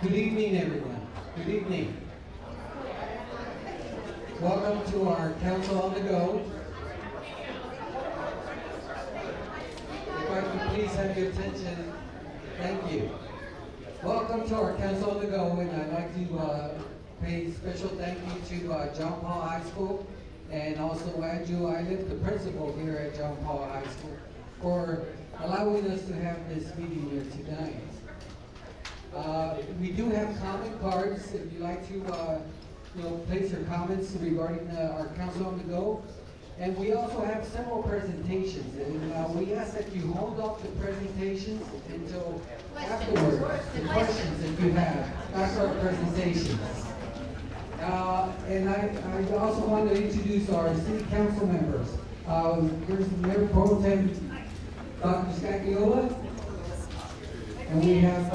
Good evening, everyone. Good evening. Welcome to our Council on the Go. If I could please have your attention, thank you. Welcome to our Council on the Go, and I'd like to pay special thank you to John Paul High School and also Andrew Island, the principal here at John Paul High School, for allowing us to have this meeting here tonight. We do have comment cards if you'd like to place your comments regarding our Council on the Go. And we also have several presentations, and we ask that you hold off the presentations until afterwards, the questions that you have after our presentations. And I also want to introduce our city council members. Here's Mayor Pro Tem Dr. Scagiola, and we have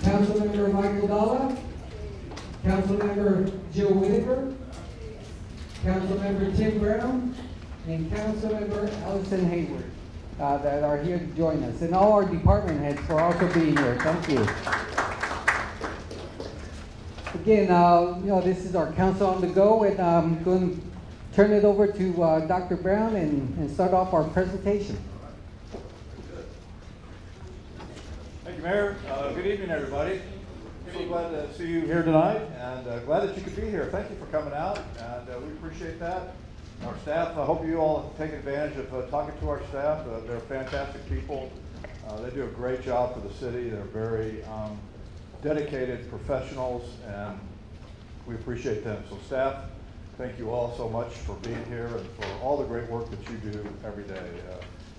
Councilmember Michael Dalla, Councilmember Jill Whitaker, Councilmember Tim Brown, and Councilmember Allison Hayward that are here to join us, and all our department heads for also being here. Thank you. Again, this is our Council on the Go, and I'm going to turn it over to Dr. Brown and start off our presentation. Thank you, Mayor. Good evening, everybody. So glad to see you here tonight, and glad that you could be here. Thank you for coming out, and we appreciate that. Our staff, I hope you all have taken advantage of talking to our staff. They're fantastic people. They do a great job for the city. They're very dedicated professionals, and we appreciate them. So staff, thank you all so much for being here and for all the great work that you do every day.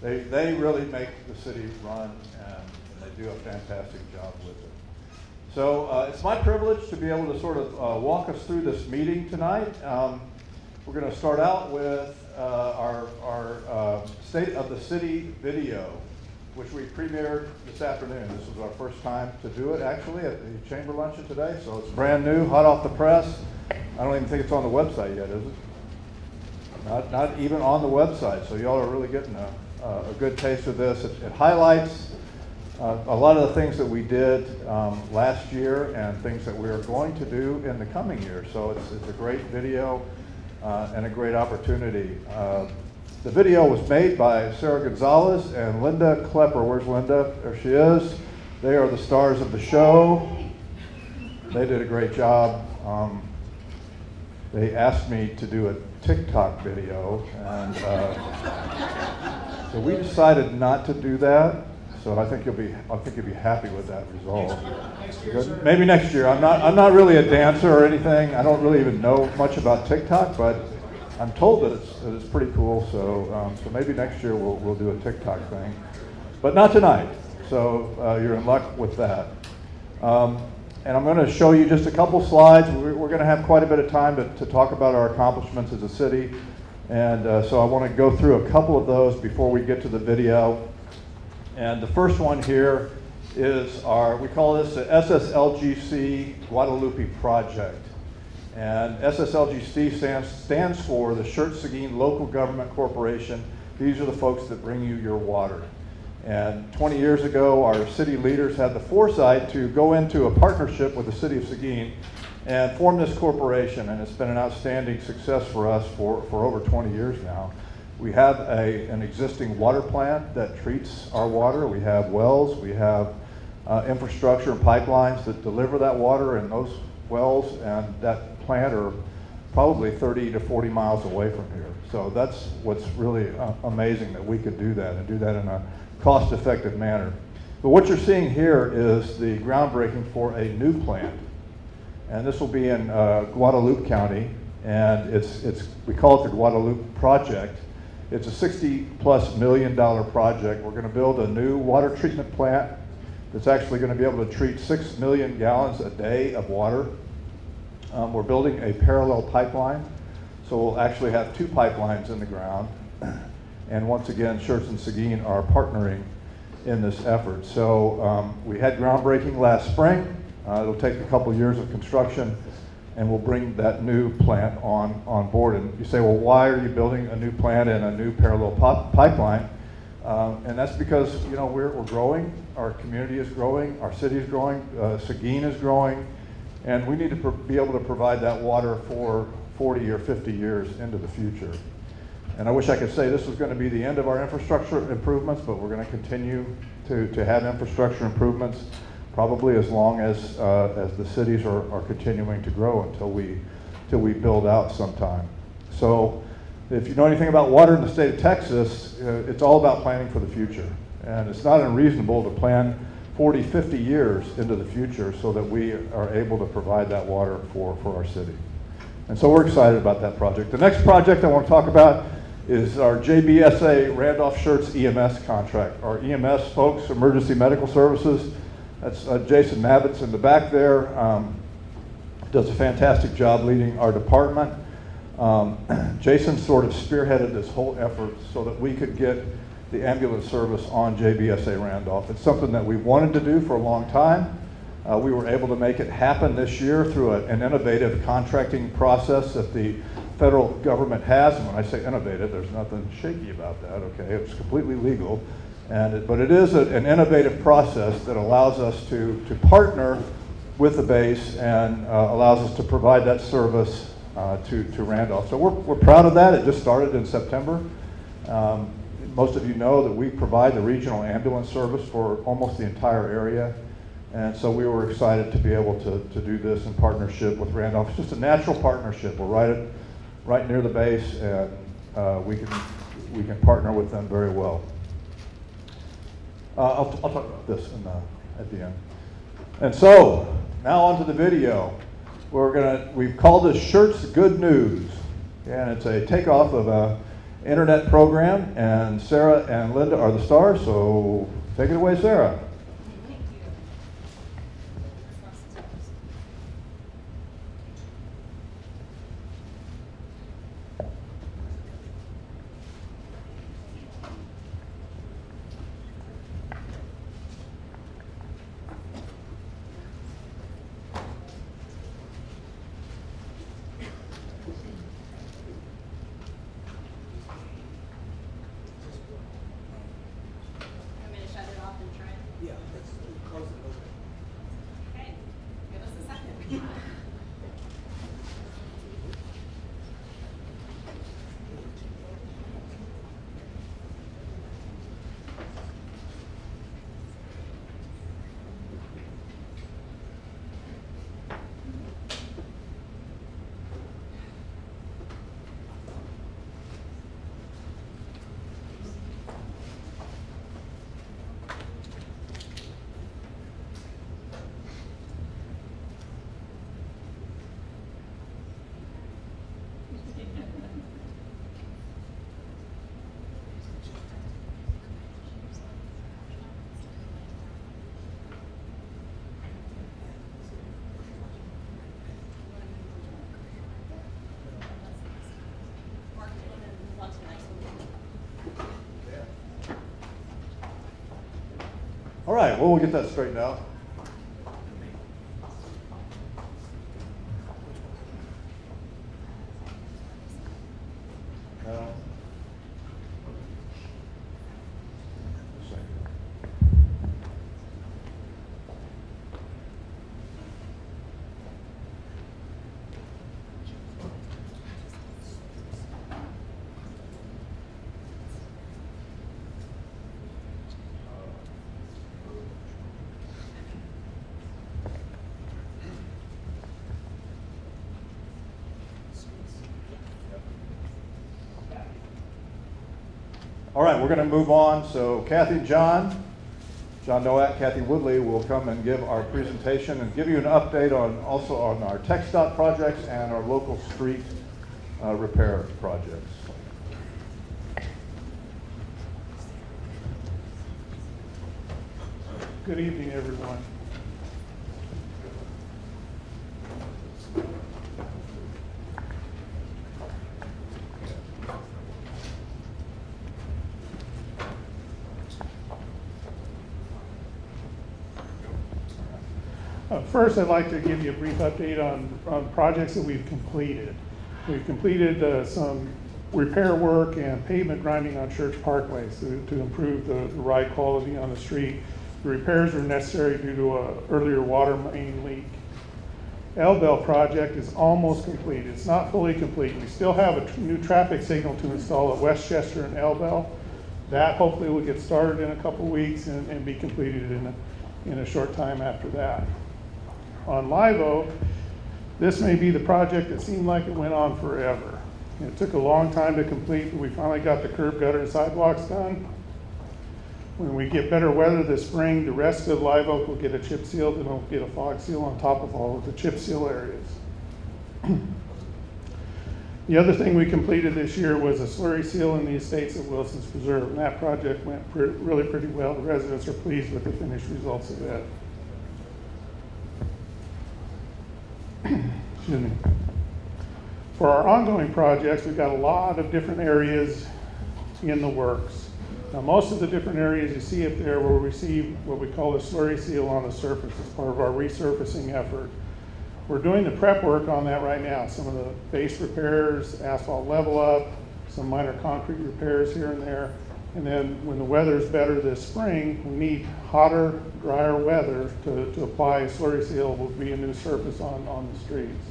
They really make the city run, and they do a fantastic job with it. So it's my privilege to be able to sort of walk us through this meeting tonight. We're going to start out with our State of the City video, which we premiered this afternoon. This was our first time to do it, actually, at the Chamber Luncheon today. So it's brand new, hot off the press. I don't even think it's on the website yet, is it? Not even on the website. So y'all are really getting a good taste of this. It highlights a lot of the things that we did last year and things that we are going to do in the coming year. So it's a great video and a great opportunity. The video was made by Sarah Gonzalez and Linda Klepper. Where's Linda? There she is. They are the stars of the show. They did a great job. They asked me to do a TikTok video, and so we decided not to do that. So I think you'll be happy with that result. Next year, maybe next year. I'm not really a dancer or anything. I don't really even know much about TikTok, but I'm told that it's pretty cool. So maybe next year we'll do a TikTok thing, but not tonight. So you're in luck with that. And I'm going to show you just a couple slides. We're going to have quite a bit of time to talk about our accomplishments as a city, and so I want to go through a couple of those before we get to the video. And the first one here is we call this the SSLGC Guadalupe Project. And SSLGC stands for the Schertz Local Government Corporation. These are the folks that bring you your water. And 20 years ago, our city leaders had the foresight to go into a partnership with the city of Seguin and form this corporation. And it's been an outstanding success for us for over 20 years now. We have an existing water plant that treats our water. We have wells. We have infrastructure and pipelines that deliver that water, and those wells and that plant are probably 30 to 40 miles away from here. So that's what's really amazing, that we could do that and do that in a cost-effective manner. But what you're seeing here is the groundbreaking for a new plant. And this will be in Guadalupe County, and we call it the Guadalupe Project. It's a $60+ million project. We're going to build a new water treatment plant that's actually going to be able to treat 6 million gallons a day of water. We're building a parallel pipeline, so we'll actually have 2 pipelines in the ground. And once again, Schertz and Seguin are partnering in this effort. So we had groundbreaking last spring. It'll take a couple years of construction, and we'll bring that new plant on board. And you say, well, why are you building a new plant and a new parallel pipeline? And that's because, you know, we're growing, our community is growing, our city is growing, Seguin is growing, and we need to be able to provide that water for 40 or 50 years into the future. And I wish I could say this was going to be the end of our infrastructure improvements, but we're going to continue to have infrastructure improvements probably as long as the cities are continuing to grow until we build out sometime. So if you know anything about water in the state of Texas, it's all about planning for the future. And it's not unreasonable to plan 40, 50 years into the future so that we are able to provide that water for our city. And so we're excited about that project. The next project I want to talk about is our JBSA Randolph Schertz EMS contract. Our EMS folks, Emergency Medical Services, that's Jason Nabitz in the back there, does a fantastic job leading our department. Jason sort of spearheaded this whole effort so that we could get the ambulance service on JBSA Randolph. It's something that we wanted to do for a long time. We were able to make it happen this year through an innovative contracting process that the federal government has. And when I say innovative, there's nothing shaky about that, okay? It's completely legal. But it is an innovative process that allows us to partner with the base and allows us to provide that service to Randolph. So we're proud of that. It just started in September. Most of you know that we provide the regional ambulance service for almost the entire area. And so we were excited to be able to do this in partnership with Randolph. It's just a natural partnership. We're right near the base, and we can partner with them very well. I'll talk about this at the end. And so now onto the video. We've called this Schertz Good News, and it's a takeoff of an internet program, and Sarah and Linda are the stars, so take it away, Sarah. All right, well, we'll get that straightened out. All right, we're going to move on. So Kathy and John Nowak, Kathy Woodley will come and give our presentation and give you an update on our TxDOT projects and our local street repair projects. Good evening, everyone. First, I'd like to give you a brief update on projects that we've completed. We've completed some repair work and pavement grinding on Schertz Parkway to improve the ride quality on the street. The repairs are necessary due to an earlier water main leak. L-Bell project is almost complete. It's not fully complete. We still have a new traffic signal to install at Westchester and L-Bell. That hopefully will get started in a couple weeks and be completed in a short time after that. On Live Oak, this may be the project that seemed like it went on forever. It took a long time to complete, but we finally got the curb, gutter, and sidewalks done. When we get better weather this spring, the rest of Live Oak will get a chip seal, then we'll get a fog seal on top of all of the chip seal areas. The other thing we completed this year was a slurry seal in the estates at Wilson's Preserve, and that project went really pretty well. The residents are pleased with the finished results of that. Excuse me. For our ongoing projects, we've got a lot of different areas in the works. Now, most of the different areas you see up there will receive what we call a slurry seal on the surface as part of our resurfacing effort. We're doing the prep work on that right now. Some of the base repairs, asphalt level up, some minor concrete repairs here and there. And then when the weather's better this spring, we need hotter, drier weather to apply a slurry seal. Will be a new surface on the streets.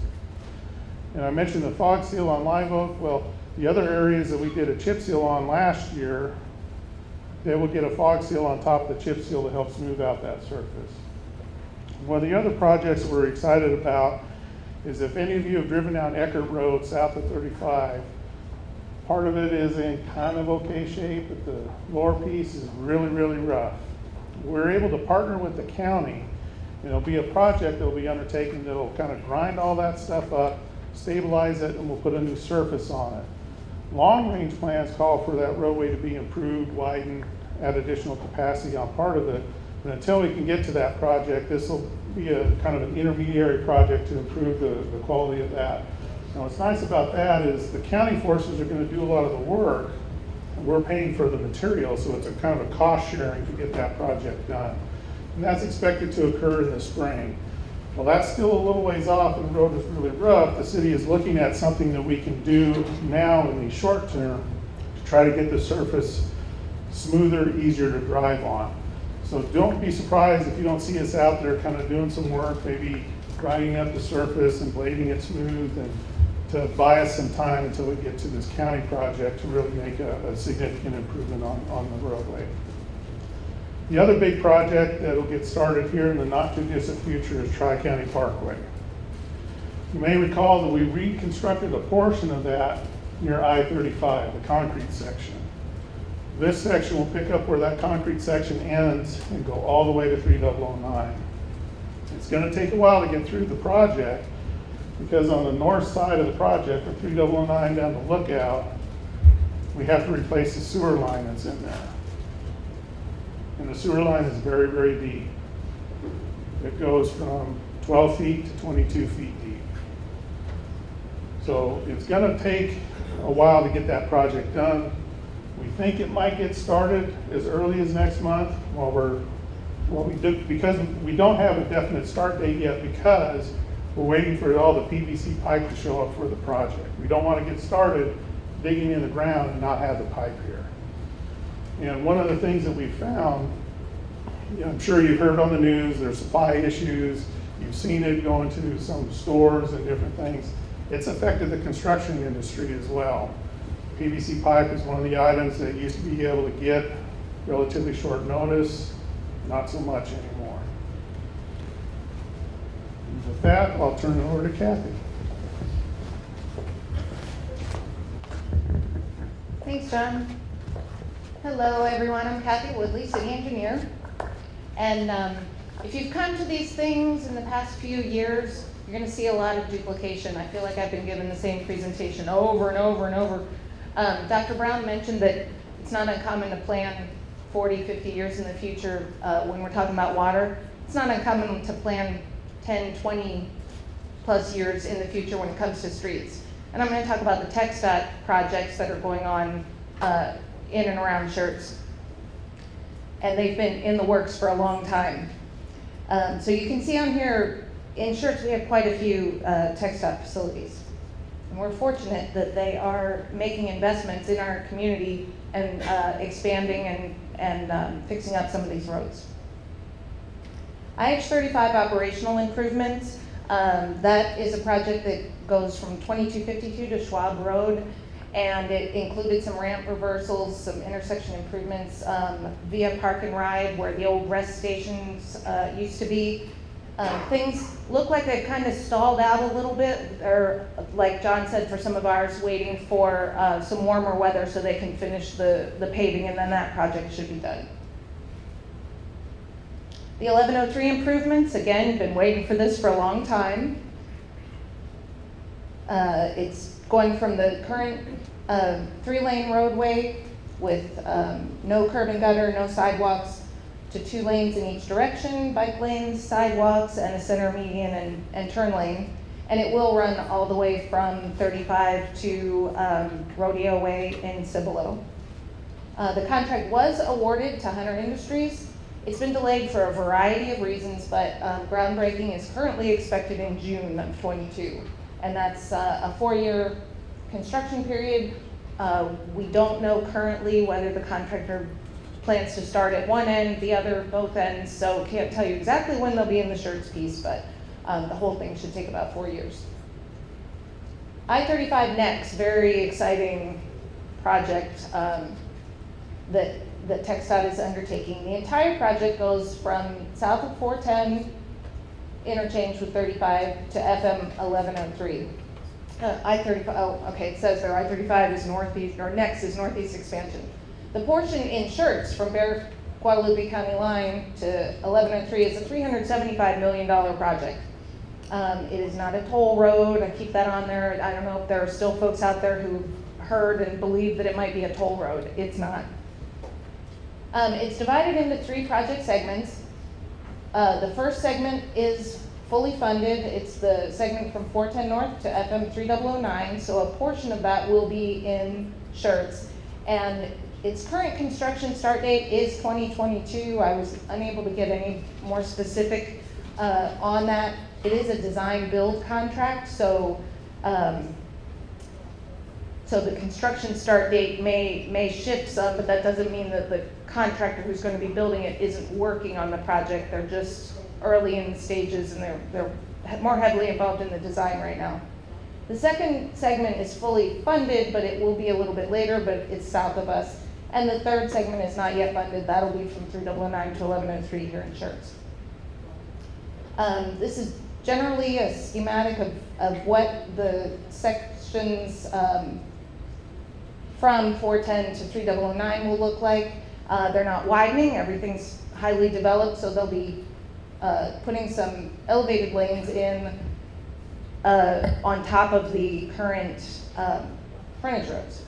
And I mentioned the fog seal on Live Oak. Well, the other areas that we did a chip seal on last year, they will get a fog seal on top of the chip seal to help smooth out that surface. One of the other projects we're excited about is if any of you have driven down Eckert Road south of 35, part of it is in kind of okay shape, but the lower piece is really, really rough. We're able to partner with the county. It'll be a project that will be undertaken that will kind of grind all that stuff up, stabilize it, and we'll put a new surface on it. Long-range plans call for that roadway to be improved, widened, add additional capacity on part of it. But until we can get to that project, this will be a kind of an intermediary project to improve the quality of that. Now, what's nice about that is the county forces are going to do a lot of the work, and we're paying for the material, so it's a kind of a cost sharing to get that project done. And that's expected to occur in the spring. Well, that's still a little ways off and the road is really rough. The city is looking at something that we can do now in the short term to try to get the surface smoother, easier to drive on. So don't be surprised if you don't see us out there kind of doing some work, maybe grinding up the surface and blading it smooth, and to buy us some time until we get to this county project to really make a significant improvement on the roadway. The other big project that will get started here in the not too distant future is Tri-County Parkway. You may recall that we reconstructed a portion of that near I-35, the concrete section. This section will pick up where that concrete section ends and go all the way to 3009. It's going to take a while to get through the project because on the north side of the project, from 3009 down the Lookout, we have to replace the sewer line that's in there. And the sewer line is very, very deep. It goes from 12 feet to 22 feet deep. So it's going to take a while to get that project done. We think it might get started as early as next month because we don't have a definite start date yet because we're waiting for all the PVC pipe to show up for the project. We don't want to get started digging in the ground and not have the pipe here. And one of the things that we found, I'm sure you've heard on the news, there's supply issues, you've seen it going to some stores and different things. It's affected the construction industry as well. PVC pipe is one of the items that used to be able to get relatively short notice, not so much anymore. And with that, I'll turn it over to Kathy. Thanks, John. Hello, everyone. I'm Kathy Woodley, City Engineer. And if you've come to these things in the past few years, you're going to see a lot of duplication. I feel like I've been given the same presentation over and over and over. Dr. Brown mentioned that it's not uncommon to plan 40, 50 years in the future when we're talking about water. It's not uncommon to plan 10, 20 plus years in the future when it comes to streets. And I'm going to talk about the TxDOT projects that are going on in and around Schertz. And they've been in the works for a long time. So you can see on here, in Schertz we have quite a few TxDOT facilities. And we're fortunate that they are making investments in our community and expanding and fixing up some of these roads. IH-35 operational improvements, that is a project that goes from 2252 to Schwab Road, and it included some ramp reversals, some intersection improvements via Park and Ride where the old rest stations used to be. Things look like they've kind of stalled out a little bit, or like John said, for some of ours, waiting for some warmer weather so they can finish the paving, and then that project should be done. The 1103 improvements, again, been waiting for this for a long time. It's going from the current 3-lane roadway with no curb and gutter, no sidewalks, to 2 lanes in each direction, bike lanes, sidewalks, and a center median and turn lane. And it will run all the way from 35 to Rodeo Way in Cibolo. The contract was awarded to Hunter Industries. It's been delayed for a variety of reasons, but groundbreaking is currently expected in June of 22. And that's a 4-year construction period. We don't know currently whether the contractor plans to start at one end, the other, both ends, so can't tell you exactly when they'll be in the Schertz piece, but the whole thing should take about 4 years. I-35 next, very exciting project that TxDOT is undertaking. The entire project goes from south of 410 interchange with 35 to FM 1103. I-35, oh, okay, it says there I-35 is northeast, or next is northeast expansion. The portion in Schertz from Bear Guadalupe County line to 1103 is a $375 million project. It is not a toll road. I keep that on there. I don't know if there are still folks out there who heard and believe that it might be a toll road. It's not. It's divided into 3 project segments. The first segment is fully funded. It's the segment from 410 North to FM 3009, so a portion of that will be in Schertz. And its current construction start date is 2022. I was unable to get any more specific on that. It is a design build contract, so the construction start date may shift some, but that doesn't mean that the contractor who's going to be building it isn't working on the project. They're just early in the stages, and they're more heavily involved in the design right now. The second segment is fully funded, but it will be a little bit later, but it's south of us. And the third segment is not yet funded. That'll be from 3009 to 1103 here in Schertz. This is generally a schematic of what the sections from 410 to 3009 will look like. They're not widening. Everything's highly developed, so they'll be putting some elevated lanes in on top of the current frontage roads.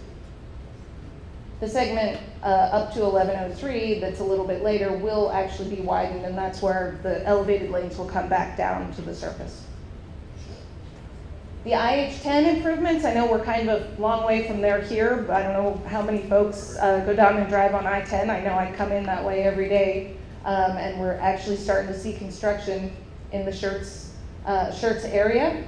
The segment up to 1103, that's a little bit later, will actually be widened, and that's where the elevated lanes will come back down to the surface. The IH-10 improvements, I know we're kind of a long way from there here, but I don't know how many folks go down and drive on I-10. I know I come in that way every day, and we're actually starting to see construction in the Schertz area.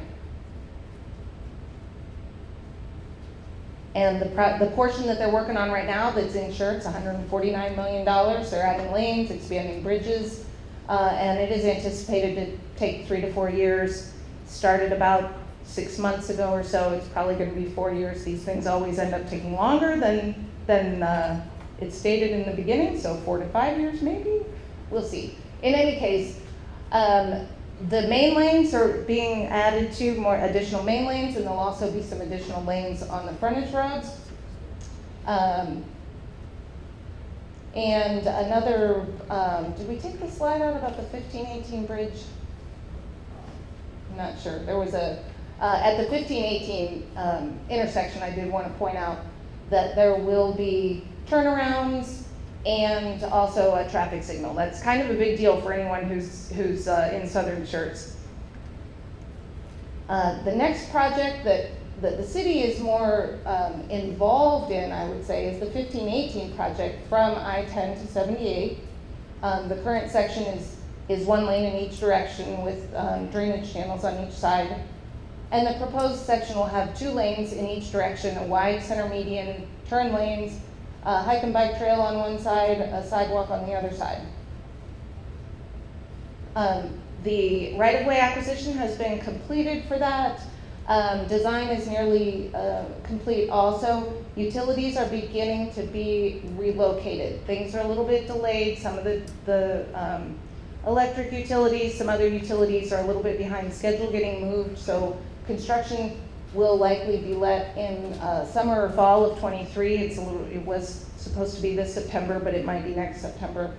And the portion that they're working on right now that's in Schertz, $149 million. They're adding lanes, expanding bridges, and it is anticipated to take 3 to 4 years. Started about 6 months ago or so. It's probably going to be 4 years. These things always end up taking longer than it's stated in the beginning, so 4 to 5 years maybe. We'll see. In any case, the main lanes are being added to, more additional main lanes, and there'll also be some additional lanes on the frontage roads. And another, did we take the slide out about the 1518 bridge? I'm not sure. There was a, at the 1518 intersection, I did want to point out that there will be turnarounds and also a traffic signal. That's kind of a big deal for anyone who's in southern Schertz. The next project that the city is more involved in, I would say, is the 1518 project from I-10 to 78. The current section is 1 lane in each direction with drainage channels on each side. And the proposed section will have 2 lanes in each direction, a wide center median, turn lanes, a hike and bike trail on one side, a sidewalk on the other side. The right-of-way acquisition has been completed for that. Design is nearly complete also. Utilities are beginning to be relocated. Things are a little bit delayed. Some of the electric utilities, some other utilities are a little bit behind schedule getting moved, so construction will likely be let in summer or fall of 23. It was supposed to be this September, but it might be next September,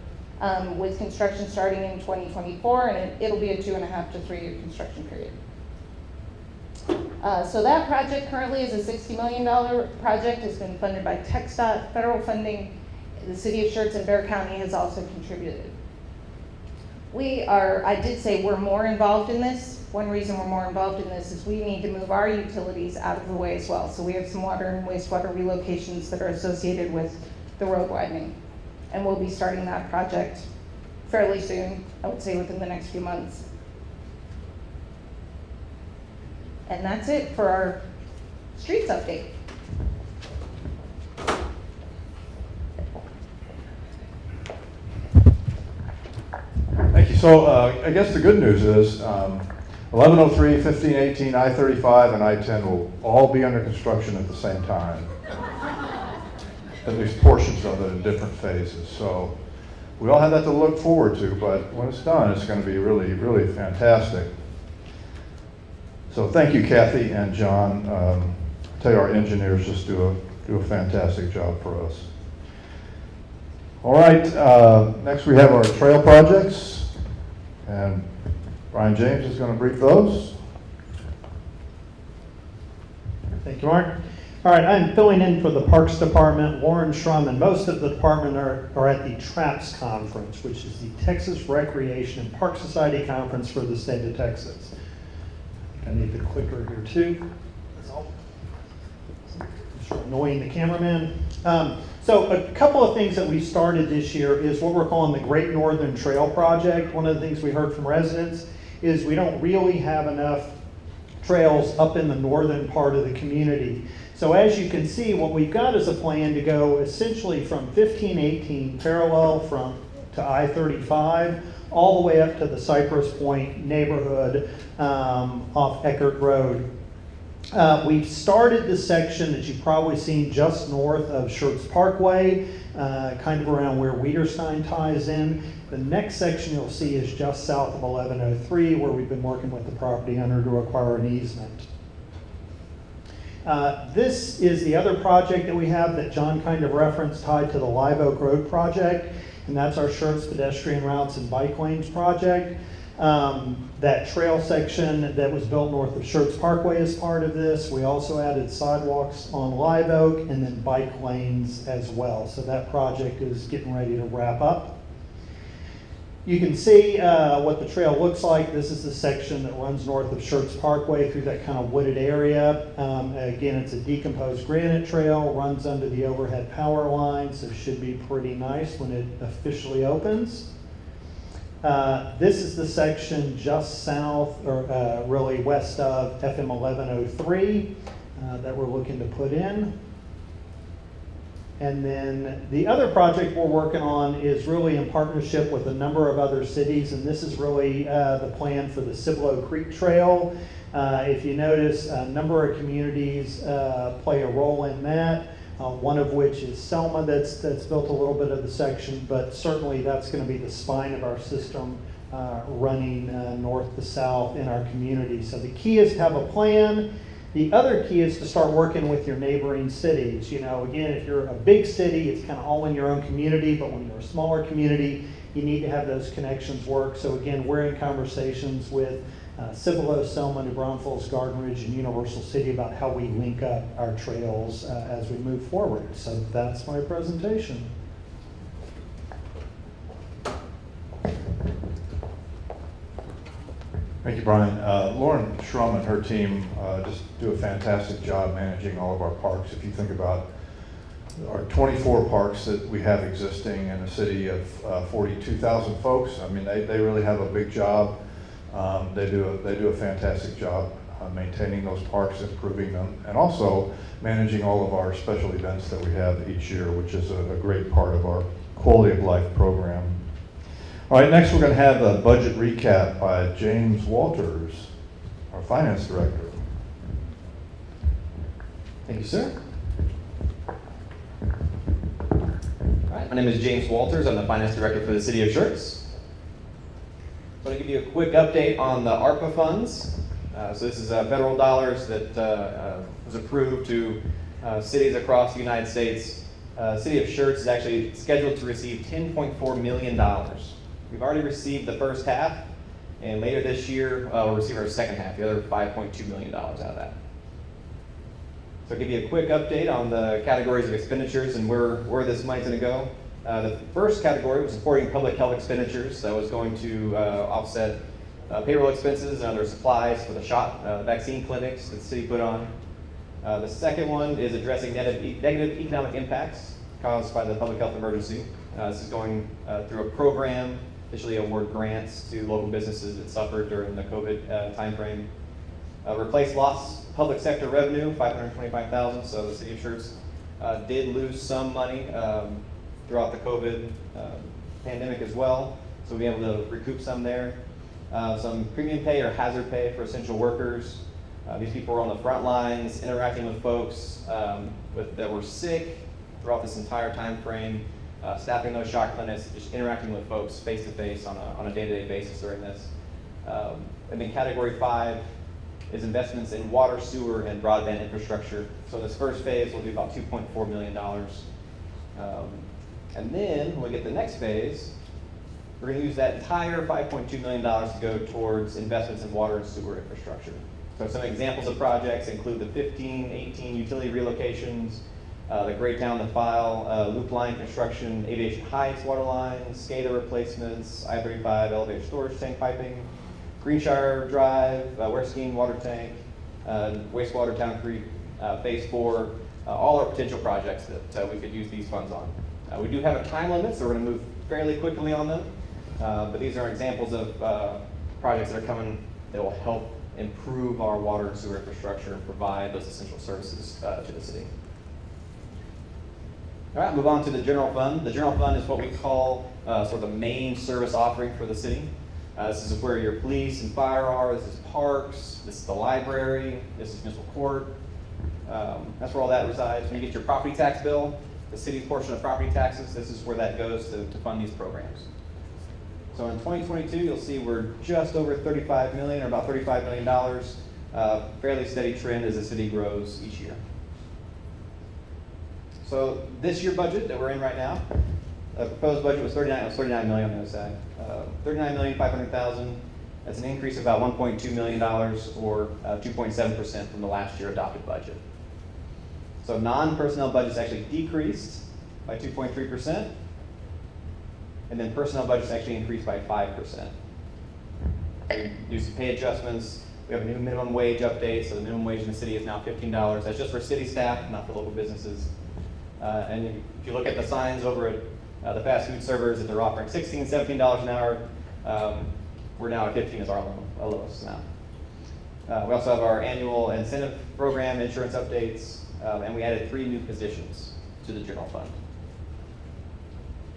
with construction starting in 2024, and it'll be a 2.5 to 3 year construction period. So that project currently is a $60 million project. It's been funded by TxDOT, federal funding. The city of Schertz and Bear County has also contributed. I did say we're more involved in this. One reason we're more involved in this is we need to move our utilities out of the way as well. So we have some water and wastewater relocations that are associated with the road widening. And we'll be starting that project fairly soon, I would say within the next few months. And that's it for our streets update. Thank you. So I guess the good news is 1103, 1518, I-35, and I-10 will all be under construction at the same time. At least portions of it in different phases. So we all have that to look forward to, but when it's done, it's going to be really, really fantastic. So thank you, Kathy and John. I tell you, our engineers just do a fantastic job for us. All right, next we have our trail projects, and Brian James is going to brief those. Thank you, Mark. All right, I'm filling in for the Parks Department, Warren Shrum, and most of the department are at the TRAPS conference, which is the Texas Recreation and Park Society Conference for the state of Texas. I need the clicker here too. Just annoying the cameraman. So a couple of things that we started this year is what we're calling the Great Northern Trail Project. One of the things we heard from residents is we don't really have enough trails up in the northern part of the community. So as you can see, what we've got is a plan to go essentially from 1518 parallel to I-35 all the way up to the Cypress Point neighborhood off Eckert Road. We've started the section that you've probably seen just north of Schertz Parkway, kind of around where Wiederstein ties in. The next section you'll see is just south of 1103, where we've been working with the property owner to acquire an easement. This is the other project that we have that John kind of referenced, tied to the Live Oak Road project, and that's our Schertz pedestrian routes and bike lanes project. That trail section that was built north of Schertz Parkway is part of this. We also added sidewalks on Live Oak and then bike lanes as well. So that project is getting ready to wrap up. You can see what the trail looks like. This is the section that runs north of Schertz Parkway through that kind of wooded area. Again, it's a decomposed granite trail, runs under the overhead power line, so should be pretty nice when it officially opens. This is the section just south, or really west of FM 1103 that we're looking to put in. And then the other project we're working on is really in partnership with a number of other cities, and this is really the plan for the Cibolo Creek Trail. If you notice, a number of communities play a role in that. One of which is Selma, that's built a little bit of the section, but certainly that's going to be the spine of our system running north to south in our community. So the key is to have a plan. The other key is to start working with your neighboring cities. You know, again, if you're a big city, it's kind of all in your own community, but when you're a smaller community, you need to have those connections work. So again, we're in conversations with Cibolo, Selma, New Braunfels, Garden Ridge, and Universal City about how we link up our trails as we move forward. So that's my presentation. Thank you, Brian. Lauren Shrum and her team just do a fantastic job managing all of our parks. If you think about our 24 parks that we have existing in a city of 42,000 folks, I mean, they really have a big job. They do a fantastic job maintaining those parks, improving them, and also managing all of our special events that we have each year, which is a great part of our quality of life program. All right, next we're going to have a budget recap by James Walters, our finance director. Thank you, sir. All right, my name is James Walters. I'm the finance director for the city of Schertz. I'm going to give you a quick update on the ARPA funds. So this is federal dollars that was approved to cities across the United States. The city of Schertz is actually scheduled to receive $10.4 million. We've already received the first half, and later this year we'll receive our second half, the other $5.2 million out of that. So I'll give you a quick update on the categories of expenditures and where this money's going to go. The first category was supporting public health expenditures. That was going to offset payroll expenses and other supplies for the vaccine clinics that the city put on. The second one is addressing negative economic impacts caused by the public health emergency. This is going through a program, officially award grants to local businesses that suffered during the COVID timeframe. Replace lost public sector revenue, $525,000. So the city of Schertz did lose some money throughout the COVID pandemic as well. So we'll be able to recoup some there. Some premium pay or hazard pay for essential workers. These people were on the front lines, interacting with folks that were sick throughout this entire time frame, staffing those shock clinics, just interacting with folks face to face on a day-to-day basis during this. And then category 5 is investments in water, sewer, and broadband infrastructure. So this first phase will be about $2.4 million. And then when we get the next phase, we're going to use that entire $5.2 million to go towards investments in water and sewer infrastructure. So some examples of projects include the 15-18 utility relocations, the Greytown to File loop line construction, Aviation Heights water lines, SCADA replacements, I-35 elevator storage tank piping, Greenshire Drive, Wersteen water tank, wastewater Town Creek, Phase 4, all our potential projects that we could use these funds on. We do have a time limit, so we're going to move fairly quickly on them. But these are examples of projects that are coming that will help improve our water and sewer infrastructure and provide those essential services to the city. All right, move on to the general fund. The general fund is what we call sort of the main service offering for the city. This is where your police and fire are. This is parks. This is the library. This is municipal court. That's where all that resides. When you get your property tax bill, the city's portion of property taxes, this is where that goes to fund these programs. So in 2022, you'll see we're just over $35 million, or about $35 million. Fairly steady trend as the city grows each year. So this year budget that we're in right now, the proposed budget was $39 million on the other side. $39,500,000. That's an increase of about $1.2 million, or 2.7% from the last year adopted budget. So non-personnel budgets actually decreased by 2.3%, and then personnel budgets actually increased by 5%. We do some pay adjustments. We have a new minimum wage update, so the minimum wage in the city is now $15. That's just for city staff, not for local businesses. And if you look at the signs over at the fast food servers, that they're offering $16, $17 an hour, we're now at 15 as our lowest now. We also have our annual incentive program, insurance updates, and we added 3 new positions to the general fund.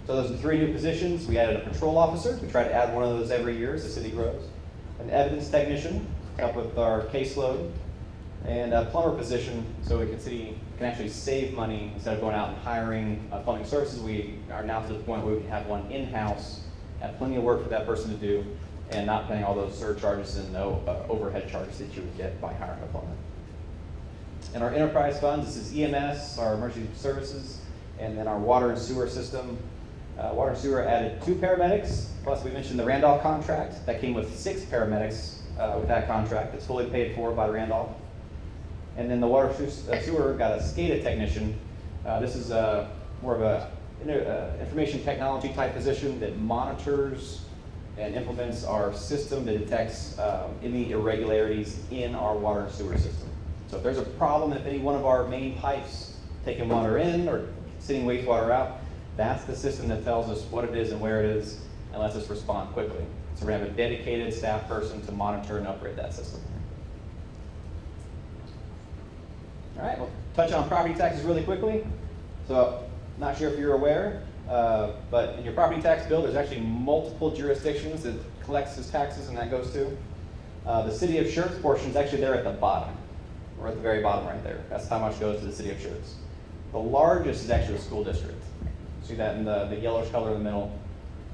So those are 3 new positions. We added a patrol officer. We try to add one of those every year as the city grows. An evidence technician to help with our caseload, and a plumber position so we can actually save money instead of going out and hiring plumbing services. We are now to the point where we can have one in-house, have plenty of work for that person to do, and not paying all those surcharges and no overhead charges that you would get by hiring a plumber. And our enterprise funds, this is EMS, our emergency services, and then our water and sewer system. Water and sewer added 2 paramedics, plus we mentioned the Randolph contract. That came with 6 paramedics with that contract. It's fully paid for by Randolph. And then the water sewer got a SCADA technician. This is more of a information technology type position that monitors and implements our system that detects any irregularities in our water and sewer system. So if there's a problem, if any one of our main pipes taking water in or sending wastewater out, that's the system that tells us what it is and where it is and lets us respond quickly. So we're going to have a dedicated staff person to monitor and upgrade that system. All right, we'll touch on property taxes really quickly. So, not sure if you're aware, but in your property tax bill, there's actually multiple jurisdictions that collects this taxes and that goes to. The city of Schertz portion is actually there at the bottom. We're at the very bottom right there. That's how much goes to the city of Schertz. The largest is actually a school district. See that in the yellowish color in the middle.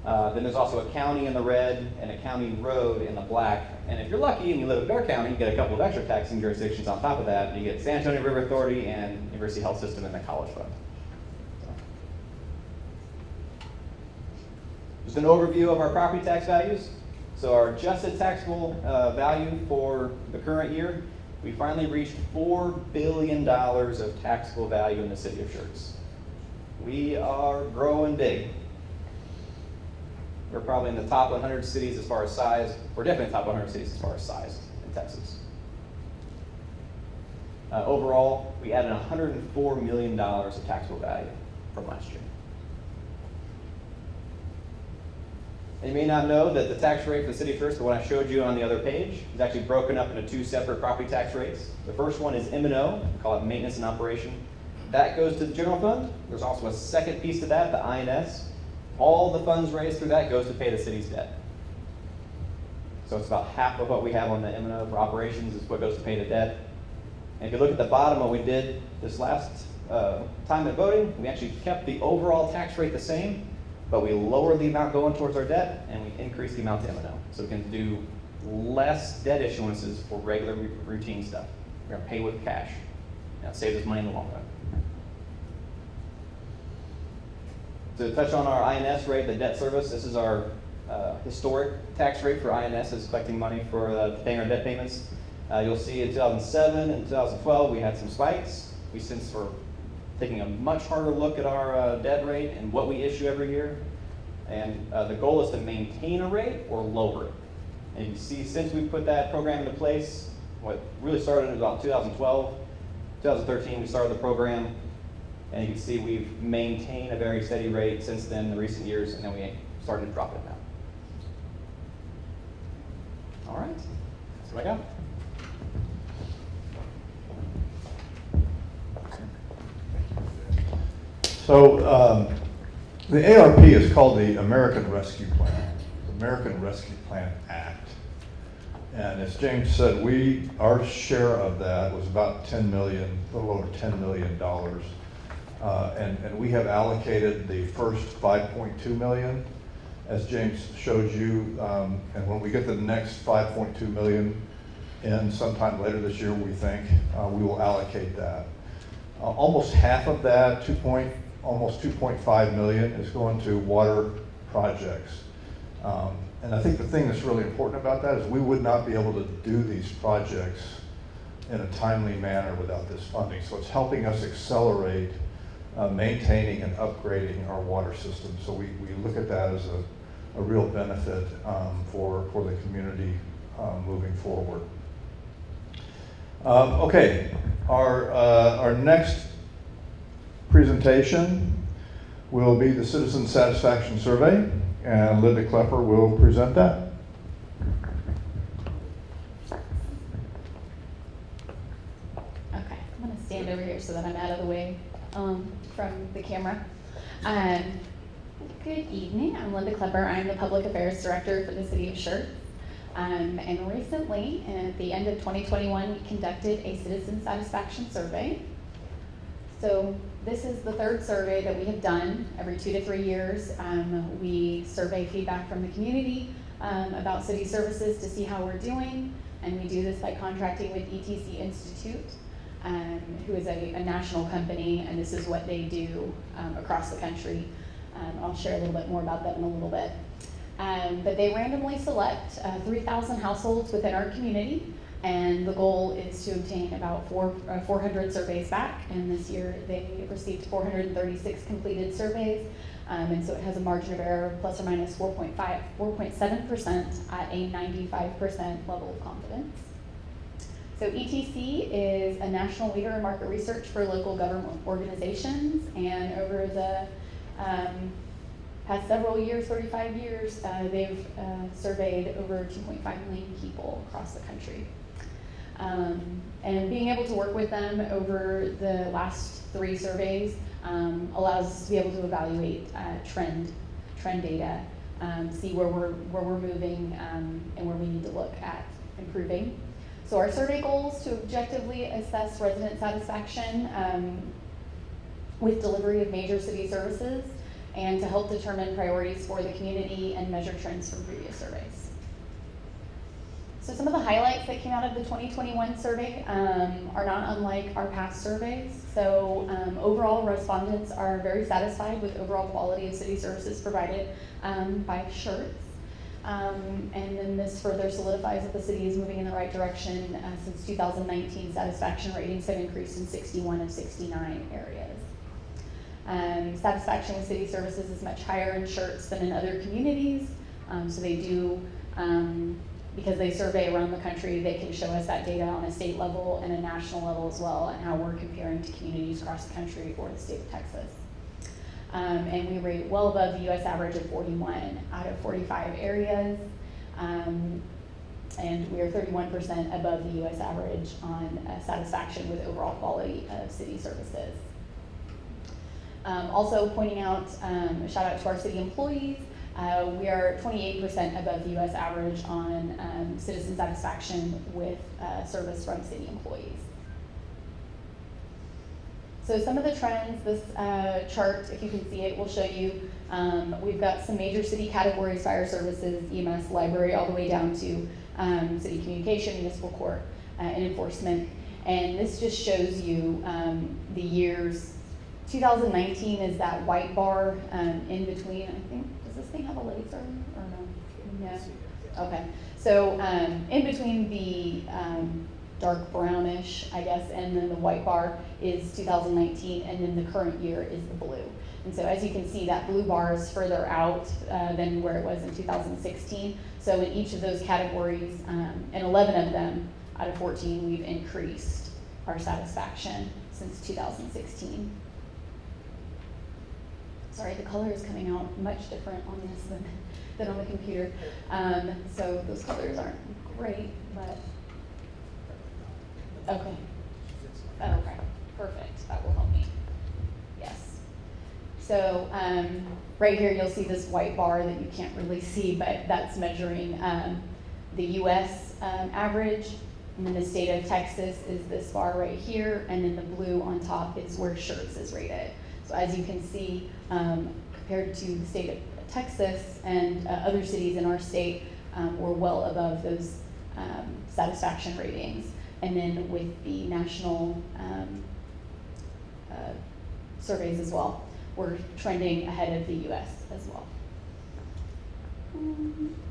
Then there's also a county in the red and a county road in the black. And if you're lucky and you live in Bear County, you get a couple of extra taxing jurisdictions on top of that. You get San Antonio River Authority and University Health System and the College Fund. Just an overview of our property tax values. So our adjusted taxable value for the current year, we finally reached $4 billion of taxable value in the city of Schertz. We are growing big. We're probably in the top 100 cities as far as size. We're definitely in the top 100 cities as far as size in Texas. Overall, we added $104 million of taxable value from last year. And you may not know that the tax rate for the city of Schertz, the one I showed you on the other page, is actually broken up into two separate property tax rates. The first one is M&O, we call it maintenance and operation. That goes to the general fund. There's also a second piece to that, the INS. All the funds raised through that goes to pay the city's debt. So it's about half of what we have on the M&O for operations is what goes to pay the debt. And if you look at the bottom, what we did this last time at voting, we actually kept the overall tax rate the same, but we lowered the amount going towards our debt, and we increased the amount to M&O. So we can do less debt issuances for regular routine stuff. We're gonna pay with cash. That saves us money in the long run. To touch on our INS rate, the debt service, this is our historic tax rate for INS, is collecting money for paying our debt payments. You'll see in 2007 and 2012 we had some spikes. We since were taking a much harder look at our debt rate and what we issue every year. And the goal is to maintain a rate or lower it. And you can see since we put that program into place, what really started in about 2012, 2013 we started the program. And you can see we've maintained a very steady rate since then in the recent years, and then we started to drop it now. All right, that's what I got. So the ARP is called the American Rescue Plan, the American Rescue Plan Act. And as James said, our share of that was about $10 million, a little over $10 million. And we have allocated the first 5.2 million, as James showed you. And when we get the next 5.2 million in sometime later this year, we think, we will allocate that. Almost half of that, almost 2.5 million is going to water projects. And I think the thing that's really important about that is we would not be able to do these projects in a timely manner without this funding. So it's helping us accelerate maintaining and upgrading our water system. So we look at that as a real benefit for the community moving forward. Okay, our next presentation will be the Citizen Satisfaction Survey, and Linda Klepper will present that. Okay, I'm going to stand over here so that I'm out of the way from the camera. Good evening, I'm Linda Klepper. I'm the Public Affairs Director for the City of Schertz. And recently, at the end of 2021, we conducted a Citizen Satisfaction Survey. So this is the third survey that we have done. Every 2 to 3 years, we survey feedback from the community about city services to see how we're doing. And we do this by contracting with ETC Institute, who is a national company, and this is what they do across the country. I'll share a little bit more about that in a little bit. But they randomly select 3,000 households within our community, and the goal is to obtain about 400 surveys back, and this year they received 436 completed surveys, and so it has a margin of error of plus or minus 4.7% at a 95% level of confidence. So ETC is a national leader in market research for local government organizations, and over the past several years, 35 years, they've surveyed over 2.5 million people across the country. And being able to work with them over the last 3 surveys allows us to be able to evaluate trend data, see where we're moving and where we need to look at improving. So our survey goals to objectively assess resident satisfaction with delivery of major city services and to help determine priorities for the community and measure trends from previous surveys. So some of the highlights that came out of the 2021 survey are not unlike our past surveys. So overall, respondents are very satisfied with overall quality of city services provided by Schertz. And then this further solidifies that the city is moving in the right direction. Since 2019, satisfaction ratings have increased in 61 of 69 areas. Satisfaction with city services is much higher in Schertz than in other communities. So they do, because they survey around the country, they can show us that data on a state level and a national level as well, and how we're comparing to communities across the country or the state of Texas. And we rate well above the US average of 41 out of 45 areas. And we are 31% above the US average on satisfaction with overall quality of city services. Also pointing out, a shout out to our city employees. We are 28% above the US average on citizen satisfaction with service from city employees. So some of the trends, this chart, if you can see it, will show you, we've got some major city categories: fire services, EMS, library, all the way down to city communication, municipal court, and enforcement. And this just shows you the years. 2019 is that white bar in between. I think, does this thing have a laser or no? No. Okay. So in between the dark brownish, I guess, and then the white bar is 2019, and then the current year is the blue. And so as you can see, that blue bar is further out than where it was in 2016. So in each of those categories, in 11 of them out of 14, we've increased our satisfaction since 2016. Sorry, the color is coming out much different on this than on the computer. So those colors aren't great, but okay. Okay, perfect. That will help me. Yes. So right here, you'll see this white bar that you can't really see, but that's measuring the US average. And then the state of Texas is this bar right here, and then the blue on top is where Schertz is rated. So as you can see, compared to the state of Texas and other cities in our state, we're well above those satisfaction ratings. And then with the national surveys as well, we're trending ahead of the US as well.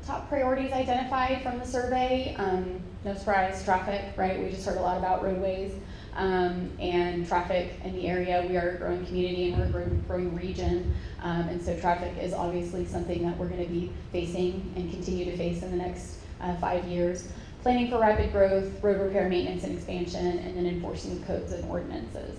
Top priorities identified from the survey, no surprise, traffic, right? We just heard a lot about roadways and traffic in the area. We are a growing community and we're a growing region, and so traffic is obviously something that we're going to be facing and continue to face in the next 5 years. Planning for rapid growth, road repair, maintenance, and expansion, and then enforcing codes and ordinances.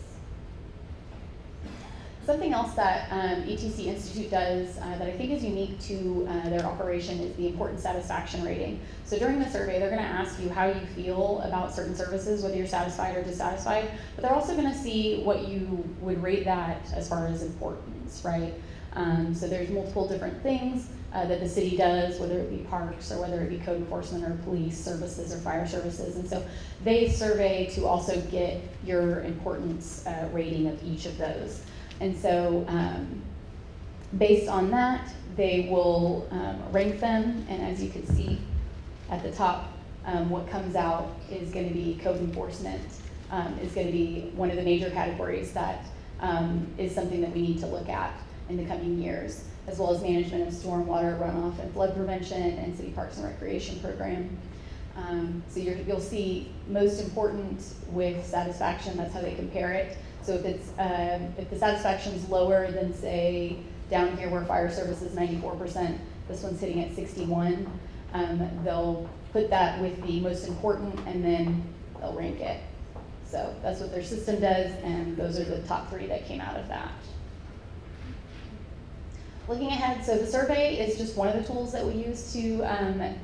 Something else that ETC Institute does that I think is unique to their operation is the important satisfaction rating. So during the survey, they're going to ask you how you feel about certain services, whether you're satisfied or dissatisfied, but they're also going to see what you would rate that as far as importance, right? So there's multiple different things that the city does, whether it be parks or whether it be code enforcement or police services or fire services. And so they survey to also get your importance rating of each of those. And so based on that, they will rank them. And as you can see at the top, what comes out is going to be code enforcement, is going to be one of the major categories that is something that we need to look at in the coming years, as well as management of stormwater runoff and flood prevention and city parks and recreation program. So you'll see most important with satisfaction, that's how they compare it. So if the satisfaction is lower than, say, down here where fire service is 94%, this one's sitting at 61, they'll put that with the most important and then they'll rank it. So that's what their system does, and those are the top 3 that came out of that. Looking ahead, so the survey is just one of the tools that we use to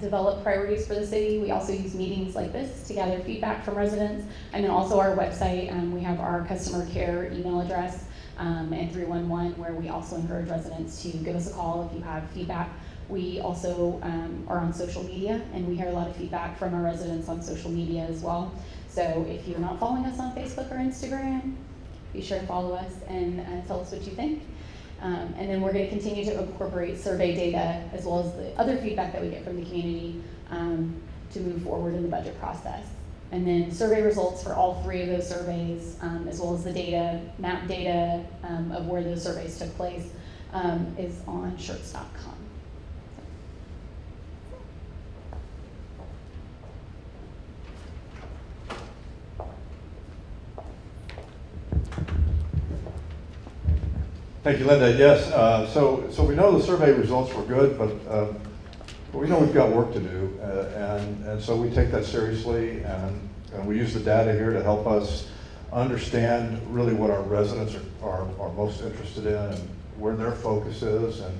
develop priorities for the city. We also use meetings like this to gather feedback from residents, and then also our website. We have our customer care email address and 311, where we also encourage residents to give us a call if you have feedback. We also are on social media, and we hear a lot of feedback from our residents on social media as well. So if you're not following us on Facebook or Instagram, be sure to follow us and tell us what you think. And then we're going to continue to incorporate survey data as well as the other feedback that we get from the community to move forward in the budget process. And then survey results for all 3 of those surveys, as well as the data, map data of where those surveys took place, is on Schertz.com. Thank you, Linda. Yes, so we know the survey results were good, but we know we've got work to do, and so we take that seriously, and we use the data here to help us understand really what our residents are most interested in and where their focus is. And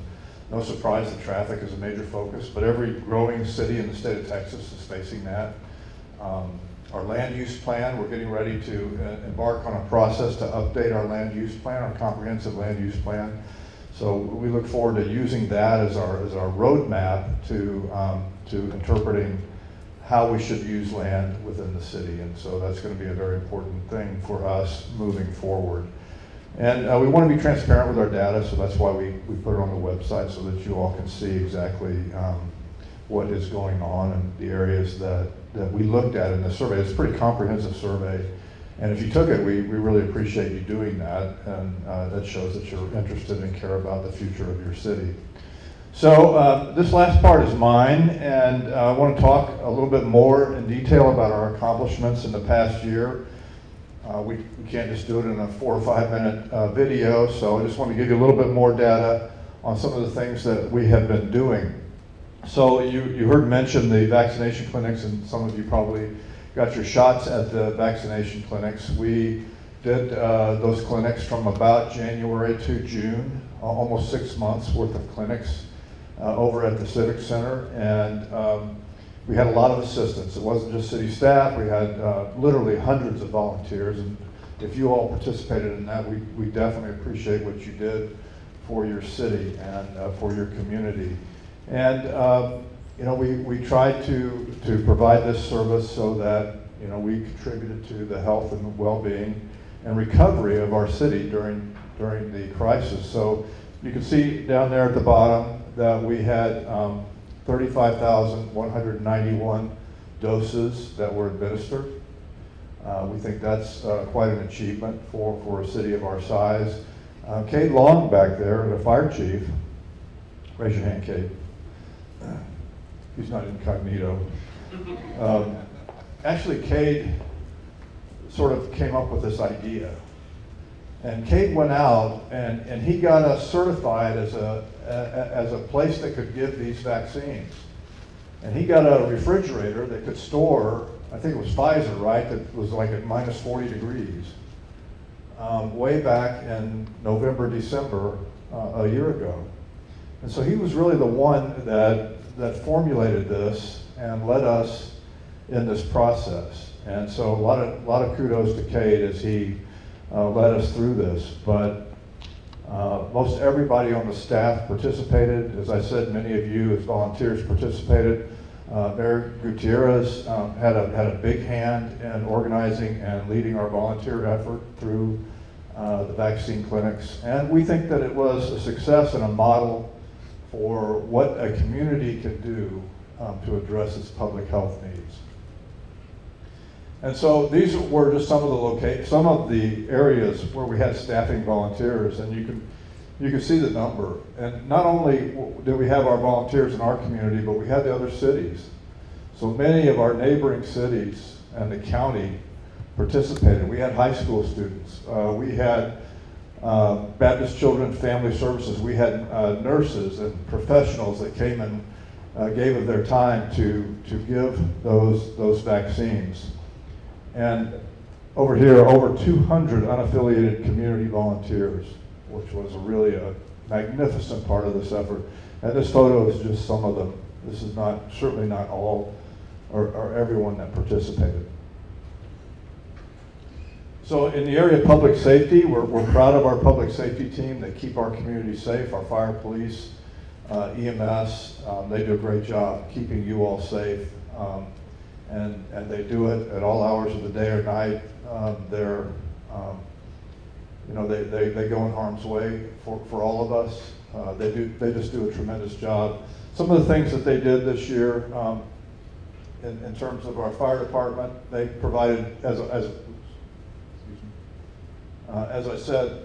no surprise that traffic is a major focus, but every growing city in the state of Texas is facing that. Our land use plan, we're getting ready to embark on a process to update our land use plan, our comprehensive land use plan. So we look forward to using that as our roadmap to interpreting how we should use land within the city. And so that's going to be a very important thing for us moving forward. And we want to be transparent with our data, so that's why we put it on the website so that you all can see exactly what is going on in the areas that we looked at in the survey. It's a pretty comprehensive survey, and if you took it, we really appreciate you doing that, and that shows that you're interested and care about the future of your city. So this last part is mine, and I want to talk a little bit more in detail about our accomplishments in the past year. We can't just do it in a 4 or 5 minute video, so I just want to give you a little bit more data on some of the things that we have been doing. So you heard mention the vaccination clinics, and some of you probably got your shots at the vaccination clinics. We did those clinics from about January to June, almost 6 months worth of clinics over at the Civic Center, and we had a lot of assistance. It wasn't just city staff, we had literally hundreds of volunteers, and if you all participated in that, we definitely appreciate what you did for your city and for your community. And we tried to provide this service so that we contributed to the health and well-being and recovery of our city during the crisis. So you can see down there at the bottom that we had 35,191 doses that were administered. We think that's quite an achievement for a city of our size. Cade Long back there, the fire chief, raise your hand, Cade. He's not incognito. Actually, Cade sort of came up with this idea. And Cade went out and he got us certified as a place that could give these vaccines. And he got a refrigerator that could store, I think it was Pfizer, right, that was like at minus 40 degrees, way back in November, December, a year ago. And so he was really the one that formulated this and led us in this process. And so a lot of kudos to Cade as he led us through this. But most everybody on the staff participated. As I said, many of you as volunteers participated. Mayor Gutierrez had a big hand in organizing and leading our volunteer effort through the vaccine clinics. And we think that it was a success and a model for what a community can do to address its public health needs. And so these were just some of the areas where we had staffing volunteers, and you can see the number. And not only did we have our volunteers in our community, but we had the other cities. So many of our neighboring cities and the county participated. We had high school students. We had Baptist Children's Family Services. We had nurses and professionals that came and gave of their time to give those vaccines. And over here, over 200 unaffiliated community volunteers, which was really magnificent part of this effort. And this photo is just some of them. This is certainly not all or everyone that participated. So in the area of public safety, we're proud of our public safety team. They keep our community safe, our fire, police, EMS. They do a great job keeping you all safe. And they do it at all hours of the day or night. They go in harm's way for all of us. They just do a tremendous job. Some of the things that they did this year, in terms of our fire department, they provided, as I said,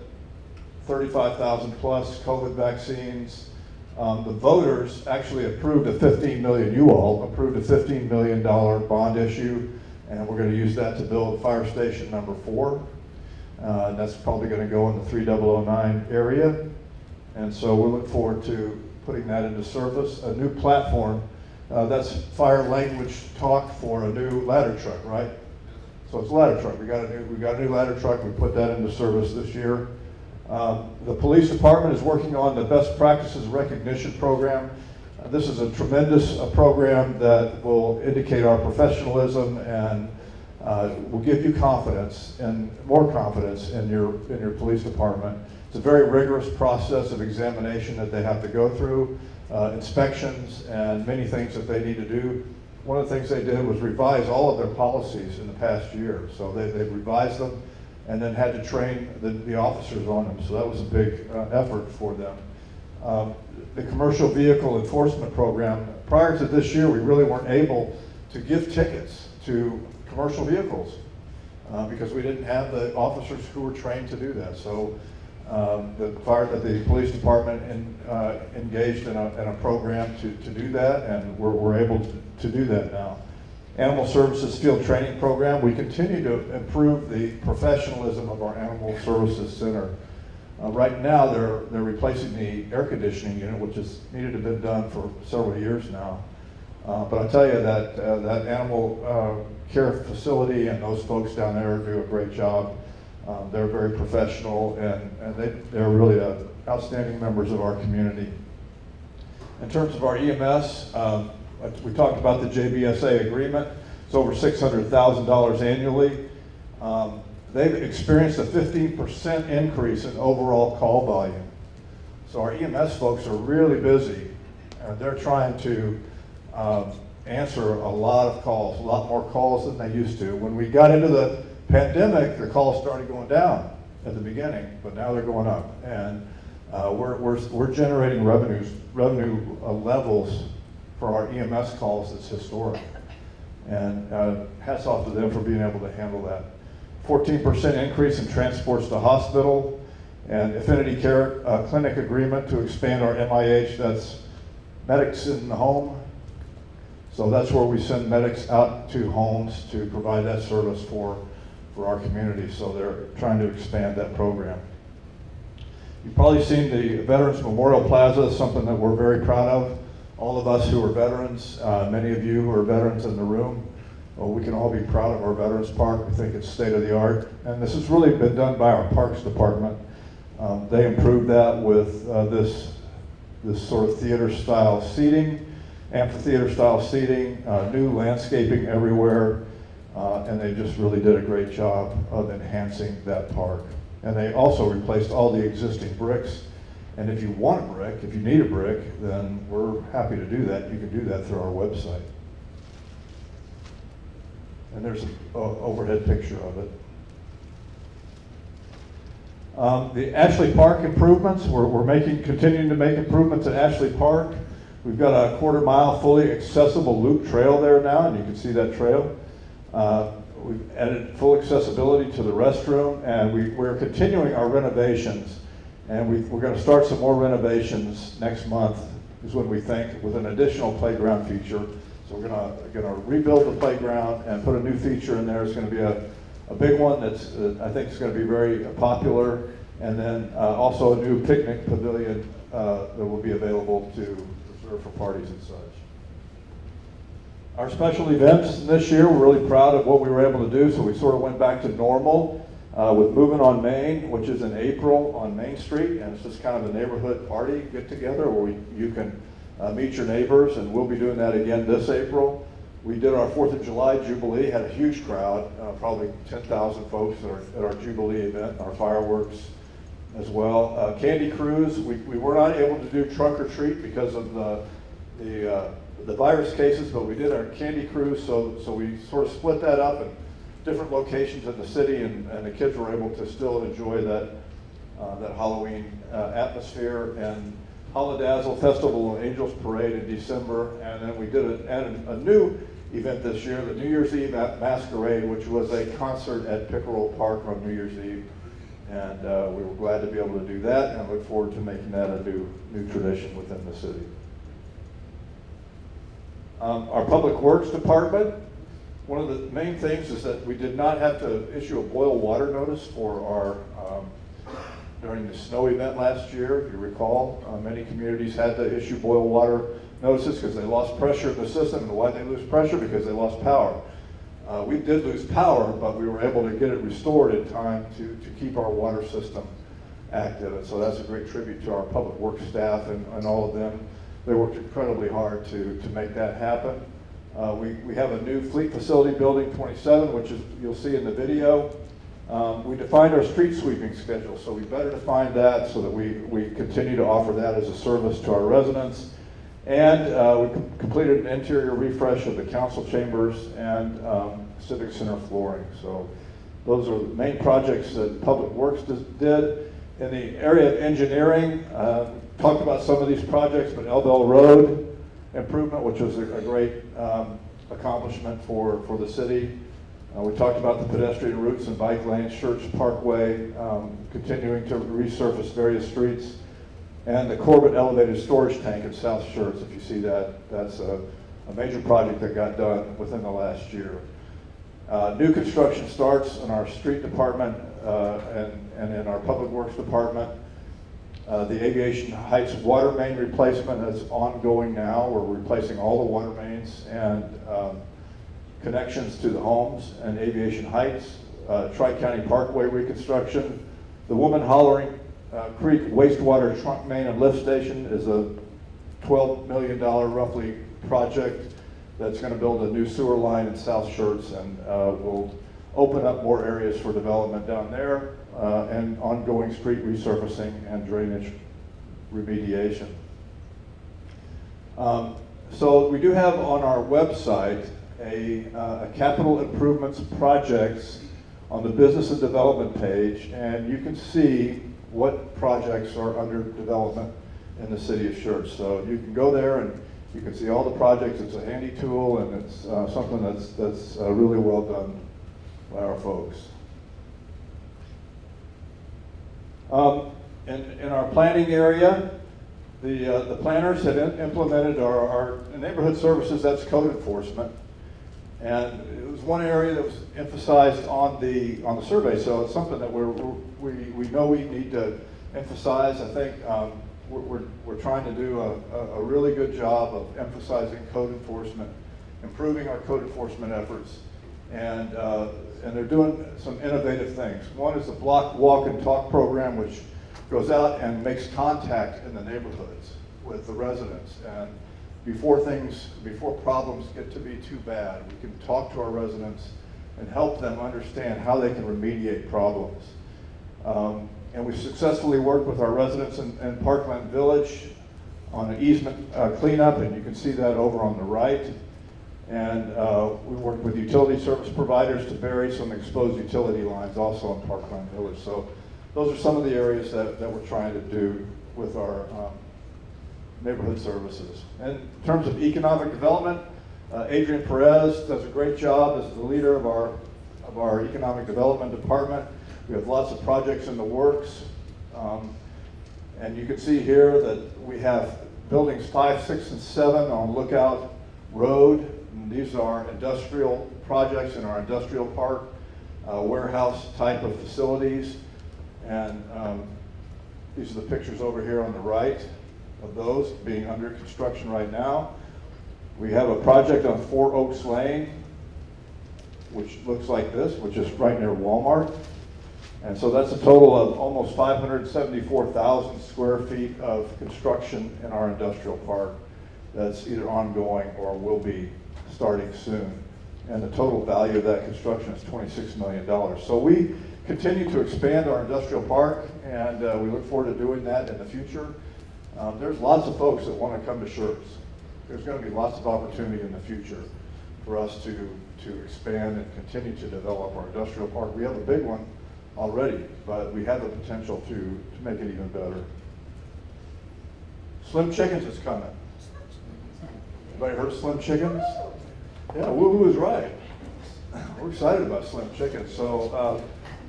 35,000 plus COVID vaccines. The voters actually approved a $15 million, you all approved a $15 million bond issue, and we're going to use that to build fire station number 4. And that's probably going to go in the 3009 area. And so we look forward to putting that into service. A new platform, that's fire language talk for a new ladder truck, right? So it's a ladder truck. We got a new ladder truck. We put that into service this year. The police department is working on the best practices recognition program. This is a tremendous program that will indicate our professionalism and will give you confidence and more confidence in your police department. It's a very rigorous process of examination that they have to go through, inspections and many things that they need to do. One of the things they did was revise all of their policies in the past year. So they revised them and then had to train the officers on them. So that was a big effort for them. The commercial vehicle enforcement program, prior to this year, we really weren't able to give tickets to commercial vehicles because we didn't have the officers who were trained to do that. So the police department engaged in a program to do that, and we're able to do that now. Animal Services Field Training Program, we continue to improve the professionalism of our Animal Services Center. Right now, they're replacing the air conditioning unit, which has needed to have been done for several years now. But I tell you that that animal care facility and those folks down there do a great job. They're very professional, and they're really outstanding members of our community. In terms of our EMS, we talked about the JBSA agreement. It's over $600,000 annually. They've experienced a 15% increase in overall call volume. So our EMS folks are really busy. They're trying to answer a lot of calls, a lot more calls than they used to. When we got into the pandemic, the calls started going down at the beginning, but now they're going up. And we're generating revenue levels for our EMS calls that's historic. And hats off to them for being able to handle that. 14% increase in transports to hospital, and Affinity Care Clinic agreement to expand our MIH, that's medics in the home. So that's where we send medics out to homes to provide that service for our community. So they're trying to expand that program. You've probably seen the Veterans Memorial Plaza, something that we're very proud of. All of us who are veterans, many of you who are veterans in the room, well, we can all be proud of our Veterans Park. We think it's state of the art. And this has really been done by our Parks Department. They improved that with this sort of theater style seating, amphitheater style seating, new landscaping everywhere. And they just really did a great job of enhancing that park. And they also replaced all the existing bricks. And if you want a brick, if you need a brick, then we're happy to do that. You can do that through our website. And there's an overhead picture of it. The Ashley Park improvements, we're continuing to make improvements at Ashley Park. We've got a quarter-mile fully accessible loop trail there now, and you can see that trail. We've added full accessibility to the restroom, and we're continuing our renovations. And we're going to start some more renovations next month, is when we think, with an additional playground feature. So we're going to rebuild the playground and put a new feature in there. It's going to be a big one that I think is going to be very popular. And then also a new picnic pavilion that will be available to reserve for parties and such. Our special events this year, we're really proud of what we were able to do. So we sort of went back to normal with Moving on Main, which is in April on Main Street, and it's just kind of a neighborhood party get-together where you can meet your neighbors, and we'll be doing that again this April. We did our 4th of July Jubilee, had a huge crowd, probably 10,000 folks at our Jubilee event, our fireworks as well. Candy Cruise, we were not able to do trunk or treat because of the virus cases, but we did our Candy Cruise, so we sort of split that up in different locations in the city, and the kids were able to still enjoy that Halloween atmosphere. And Holidazzle Festival and Angels Parade in December, and then we did a new event this year, the New Year's Eve Masquerade, which was a concert at Pickerel Park on New Year's Eve, and we were glad to be able to do that, and look forward to making that a new tradition within the city. Our Public Works Department, one of the main things is that we did not have to issue a boil water notice for our during the snow event last year. If you recall, many communities had to issue boil water notices because they lost pressure in the system. And why did they lose pressure? Because they lost power. We did lose power, but we were able to get it restored in time to keep our water system active. And so that's a great tribute to our public works staff and all of them. They worked incredibly hard to make that happen. We have a new fleet facility building 27, which is you'll see in the video. We defined our street sweeping schedule, so we better define that so that we continue to offer that as a service to our residents. And we completed an interior refresh of the council chambers and Civic Center flooring. So those are the main projects that Public Works did. In the area of engineering, talked about some of these projects, but Elbell Road improvement, which was a great accomplishment for the city. We talked about the pedestrian routes and bike lanes, Schertz Parkway, continuing to resurface various streets, and the Corbett elevated storage tank in South Schertz. If you see that, that's a major project that got done within the last year. New construction starts in our street department and in our public works department. The Aviation Heights water main replacement is ongoing now. We're replacing all the water mains and connections to the homes and Aviation Heights, Tri-County Parkway reconstruction. The Woman Hollering Creek wastewater trunk main and lift station is a $12 million roughly project that's going to build a new sewer line in South Schertz, and will open up more areas for development down there, and ongoing street resurfacing and drainage remediation. So we do have on our website a capital improvements projects on the business and development page, and you can see what projects are under development in the city of Schertz. So you can go there and you can see all the projects. It's a handy tool, and it's something that's really well done by our folks. In our planning area, the planners had implemented our neighborhood services. That's code enforcement. And it was one area that was emphasized on the survey, so it's something that we know we need to emphasize. I think we're trying to do a really good job of emphasizing code enforcement, improving our code enforcement efforts, and they're doing some innovative things. One is the block, walk, and talk program, which goes out and makes contact in the neighborhoods with the residents. And before problems get to be too bad, we can talk to our residents and help them understand how they can remediate problems. And we successfully worked with our residents in Parkland Village on an easement cleanup, and you can see that over on the right. And we worked with utility service providers to bury some exposed utility lines also in Parkland Village. So those are some of the areas that we're trying to do with our neighborhood services. In terms of economic development, Adrian Perez does a great job as the leader of our economic development department. We have lots of projects in the works. And you can see here that we have buildings 5, 6, and 7 on Lookout Road. And these are industrial projects in our industrial park, warehouse type of facilities. And these are the pictures over here on the right of those being under construction right now. We have a project on 4 Oaks Lane, which looks like this, which is right near Walmart. And so that's a total of almost 574,000 square feet of construction in our industrial park that's either ongoing or will be starting soon. And the total value of that construction is $26 million. So we continue to expand our industrial park, and we look forward to doing that in the future. There's lots of folks that want to come to Schertz. There's going to be lots of opportunity in the future for us to expand and continue to develop our industrial park. We have a big one already, but we have the potential to make it even better. Slim Chickens is coming. Anybody heard of Slim Chickens? Yeah, woo-hoo is right. We're excited about Slim Chickens. So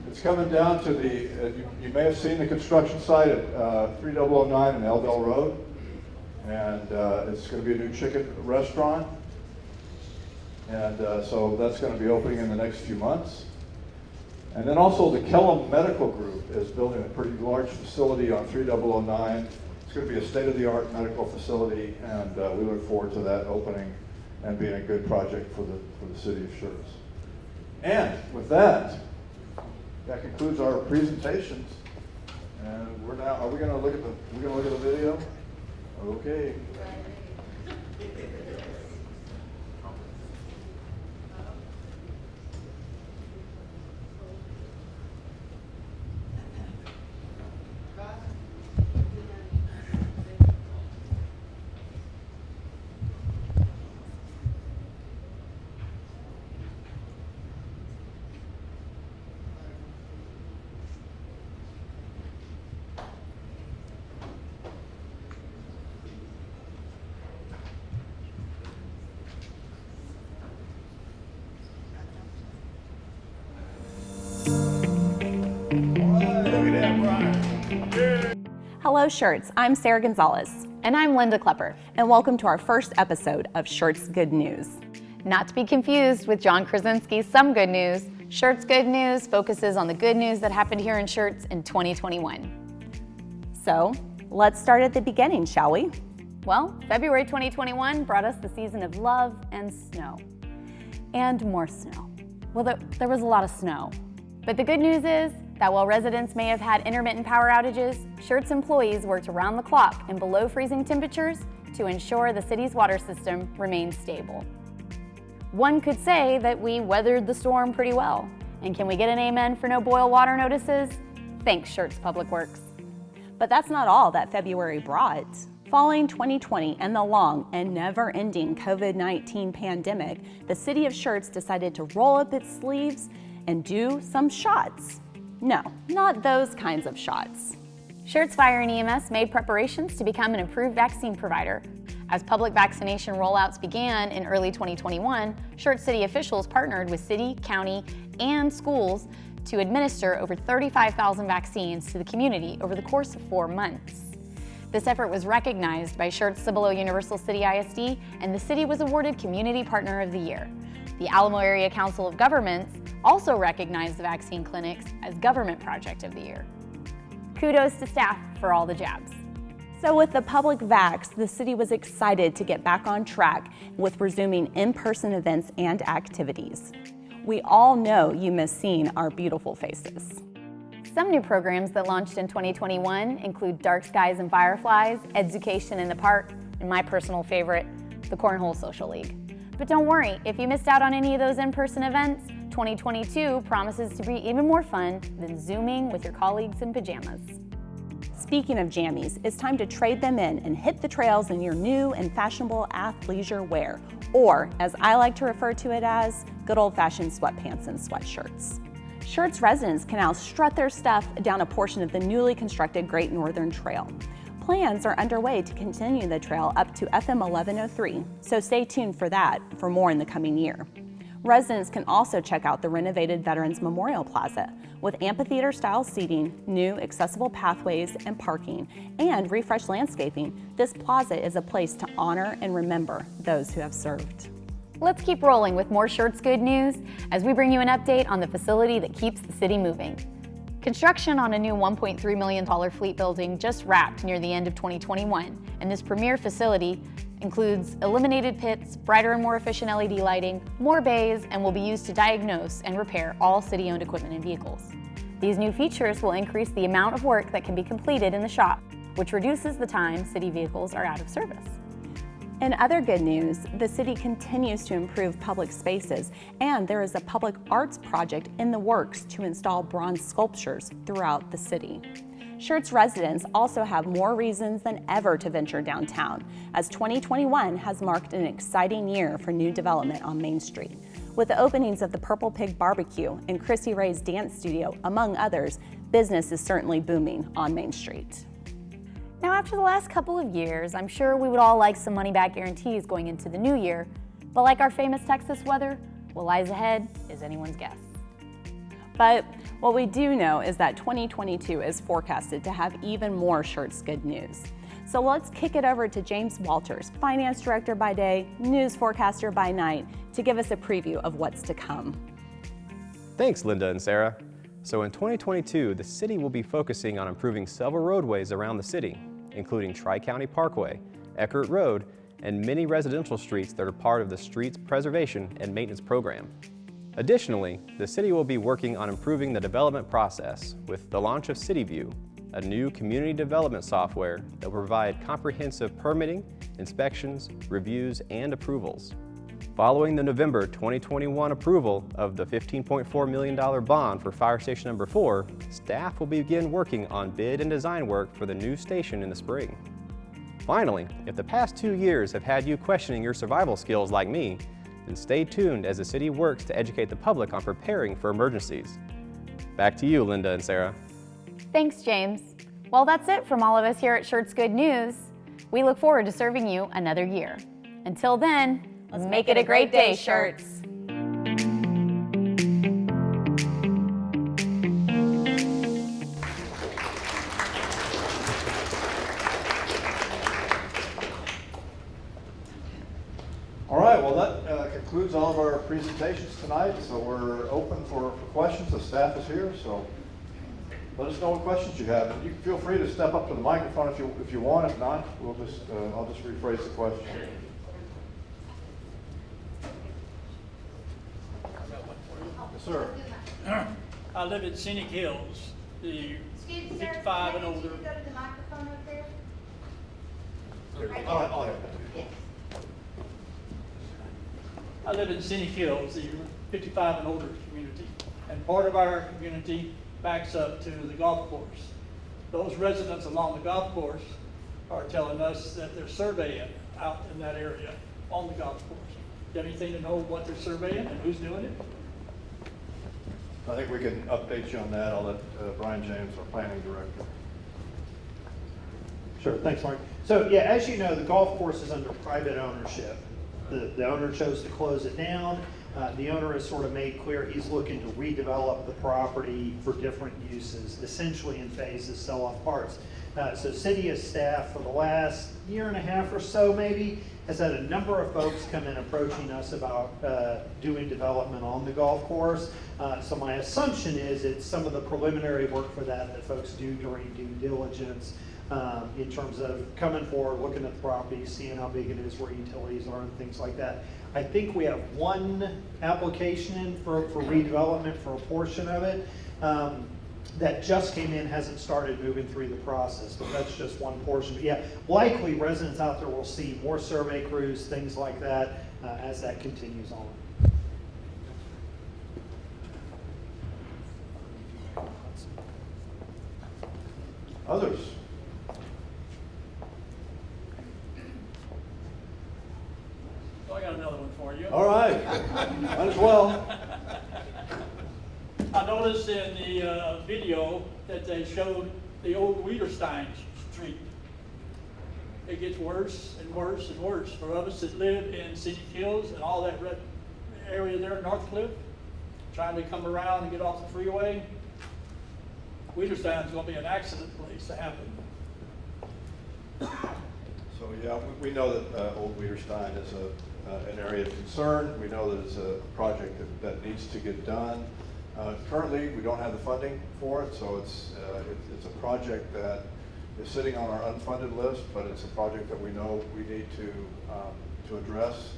it's coming down to the, you may have seen the construction site at 3009 and Eldell Road. And it's going to be a new chicken restaurant. And so that's going to be opening in the next few months. And then also the Kellum Medical Group is building a pretty large facility on 3009. It's going to be a state-of-the-art medical facility, and we look forward to that opening and being a good project for the city of Schertz. And with that, that concludes our presentations. And we're now, are we going to look at the video? Okay. Hello, Schertz. I'm Sarah Gonzalez. And I'm Linda Klepper. And welcome to our first episode of Schertz Good News. Not to be confused with John Krasinski's Some Good News, Schertz Good News focuses on the good news that happened here in Schertz in 2021. So, let's start at the beginning, shall we? Well, February 2021 brought us the season of love and snow. And more snow. Well, there was a lot of snow. But the good news is that while residents may have had intermittent power outages, Schertz employees worked around the clock in below freezing temperatures to ensure the city's water system remained stable. One could say that we weathered the storm pretty well. And can we get an amen for no boil water notices? Thanks, Schertz Public Works. But that's not all that February brought. Following 2020 and the long and never-ending COVID-19 pandemic, the city of Schertz decided to roll up its sleeves and do some shots. No, not those kinds of shots. Schertz Fire and EMS made preparations to become an approved vaccine provider. As public vaccination rollouts began in early 2021, Schertz city officials partnered with city, county, and schools to administer over 35,000 vaccines to the community over the course of 4 months. This effort was recognized by Schertz Cibolo Universal City ISD, and the city was awarded Community Partner of the Year. The Alamo Area Council of Governments also recognized the vaccine clinics as Government Project of the Year. Kudos to staff for all the jabs. So with the public vax, the city was excited to get back on track with resuming in-person events and activities. We all know you miss seeing our beautiful faces. Some new programs that launched in 2021 include Dark Skies and Fireflies, Education in the Park, and my personal favorite, the Cornhole Social League. But don't worry, if you missed out on any of those in-person events, 2022 promises to be even more fun than Zooming with your colleagues in pajamas. Speaking of jammies, it's time to trade them in and hit the trails in your new and fashionable athleisure wear, or as I like to refer to it as, good old-fashioned sweatpants and sweatshirts. Schertz residents can now strut their stuff down a portion of the newly constructed Great Northern Trail. Plans are underway to continue the trail up to FM 1103, so stay tuned for that for more in the coming year. Residents can also check out the renovated Veterans Memorial Plaza with amphitheater-style seating, new accessible pathways and parking, and refreshed landscaping. This plaza is a place to honor and remember those who have served. Let's keep rolling with more Schertz Good News as we bring you an update on the facility that keeps the city moving. Construction on a new $1.3 million fleet building just wrapped near the end of 2021, and this premier facility includes illuminated pits, brighter and more efficient LED lighting, more bays, and will be used to diagnose and repair all city-owned equipment and vehicles. These new features will increase the amount of work that can be completed in the shop, which reduces the time city vehicles are out of service. In other good news, the city continues to improve public spaces, and there is a public arts project in the works to install bronze sculptures throughout the city. Schertz residents also have more reasons than ever to venture downtown, as 2021 has marked an exciting year for new development on Main Street. With the openings of the Purple Pig Barbecue and Chrissy Ray's Dance Studio, among others, business is certainly booming on Main Street. Now, after the last couple of years, I'm sure we would all like some money-back guarantees going into the new year, but like our famous Texas weather, what lies ahead is anyone's guess. But what we do know is that 2022 is forecasted to have even more Schertz good news. So let's kick it over to James Walters, Finance Director by day, News Forecaster by night, to give us a preview of what's to come. Thanks, Linda and Sarah. So in 2022, the city will be focusing on improving several roadways around the city, including Tri-County Parkway, Eckert Road, and many residential streets that are part of the Streets Preservation and Maintenance Program. Additionally, the city will be working on improving the development process with the launch of CityView, a new community development software that will provide comprehensive permitting, inspections, reviews, and approvals. Following the November 2021 approval of the $15.4 million bond for Fire Station Number 4, staff will begin working on bid and design work for the new station in the spring. Finally, if the past 2 years have had you questioning your survival skills like me, then stay tuned as the city works to educate the public on preparing for emergencies. Back to you, Linda and Sarah. Thanks, James. Well, that's it from all of us here at Schertz Good News. We look forward to serving you another year. Until then, let's make it a great day, Schertz. All right, well, that concludes all of our presentations tonight, so we're open for questions. The staff is here, so let us know what questions you have. And you feel free to step up to the microphone if you want. If not, I'll just rephrase the question. Yes, sir. I live in Scenic Hills, the 55 and older. Go to the microphone up there. I'll have that. I live in Scenic Hills, the 55 and older community, and part of our community backs up to the golf course. Those residents along the golf course are telling us that they're surveying out in that area on the golf course. Do you have anything to know what they're surveying and who's doing it? I think we can update you on that. I'll let Brian James, our planning director. Sure, thanks, Mark. So yeah, as you know, the golf course is under private ownership. The owner chose to close it down. The owner has sort of made clear he's looking to redevelop the property for different uses, essentially in phases, sell off parts. So city staff for the last year and a half or so maybe has had a number of folks come in approaching us about doing development on the golf course. So my assumption is it's some of the preliminary work for that folks do during due diligence. In terms of coming forward, looking at the property, seeing how big it is, where utilities are, and things like that. I think we have one application in for redevelopment for a portion of it that just came in, hasn't started moving through the process, but that's just one portion. But yeah, likely residents out there will see more survey crews, things like that, as that continues on. Others? So I got another one for you. All right, might as well. I noticed in the video that they showed the old Wiederstein Street. It gets worse and worse and worse for us that live in Scenic Hills and all that red area there in Northcliffe, trying to come around and get off the freeway. Wiederstein's going to be an accident place to happen. So yeah, we know that Old Wiederstein is an area of concern. We know that it's a project that needs to get done. Currently, we don't have the funding for it, so it's a project that is sitting on our unfunded list, but it's a project that we know we need to address,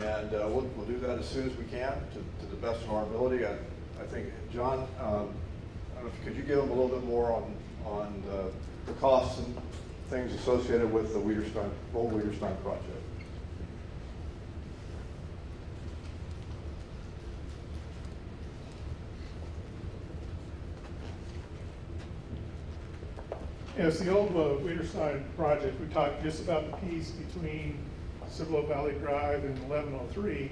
and we'll do that as soon as we can to the best of our ability. I think John Could you give them a little bit more on the costs and things associated with the old Wiederstein project? Yes, the old Wiederstein project, we talked just about the piece between Cibolo Valley Drive and 1103.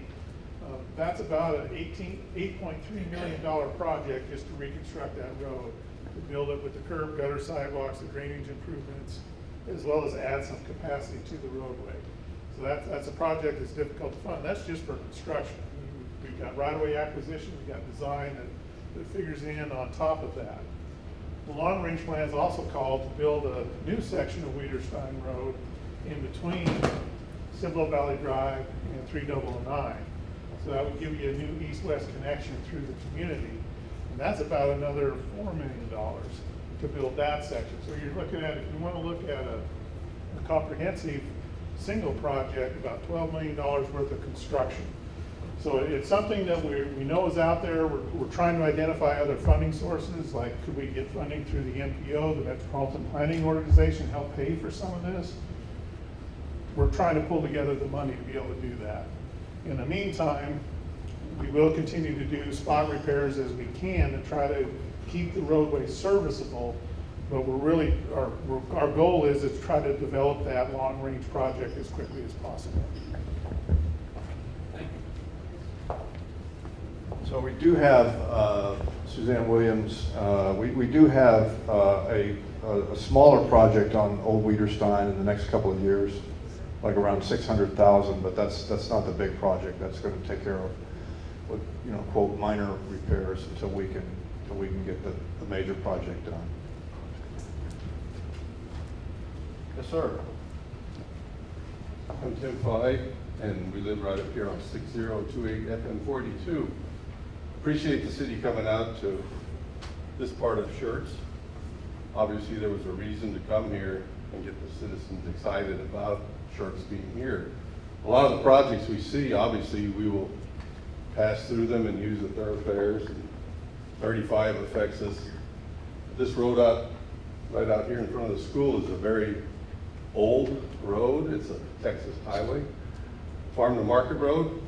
That's about an $8.3 million project just to reconstruct that road, to build it with the curb, gutter, sidewalks, the drainage improvements, as well as add some capacity to the roadway. So that's a project that's difficult to fund. That's just for construction. We've got right-of-way acquisition, we've got design that figures in on top of that. The long-range plan is also called to build a new section of Wiederstein Road in between Cibolo Valley Drive and 3009. So that would give you a new east-west connection through the community. And that's about another $4 million to build that section. So you're looking at, if you want to look at a comprehensive single project, about $12 million worth of construction. So it's something that we know is out there. We're trying to identify other funding sources, like could we get funding through the MPO, the Metropolitan Planning Organization, help pay for some of this? We're trying to pull together the money to be able to do that. In the meantime, we will continue to do spot repairs as we can to try to keep the roadway serviceable, but our goal is to try to develop that long-range project as quickly as possible. So we do have, Suzanne Williams, we do have a smaller project on Old Wiederstein in the next couple of years, like around 600,000, but that's not the big project. That's going to take care of, quote, minor repairs until we can get the major project done. Yes, sir. I'm Tim Fye, and we live right up here on 6028 FM 42. Appreciate the city coming out to this part of Schertz. Obviously, there was a reason to come here and get the citizens excited about Schertz being here. A lot of the projects we see, obviously, we will pass through them and use the thoroughfares. 35 affects us. This road right out here in front of the school is a very old road. It's a Texas highway, farm to market road.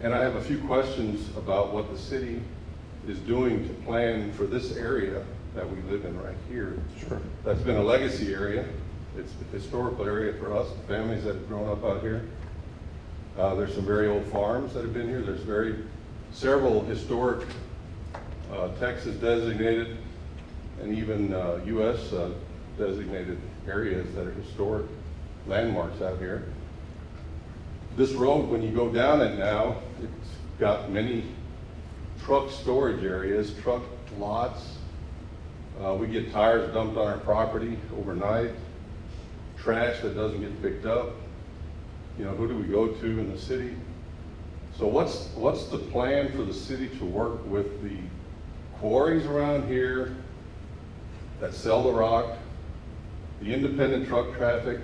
And I have a few questions about what the city is doing to plan for this area that we live in right here. Sure. That's been a legacy area. It's a historical area for us, the families that have grown up out here. There's some very old farms that have been here. There's several historic Texas designated and even US designated areas that are historic landmarks out here. This road, when you go down it now, it's got many truck storage areas, truck lots. We get tires dumped on our property overnight, trash that doesn't get picked up. Who do we go to in the city? So what's the plan for the city to work with the quarries around here that sell the rock, the independent truck traffic,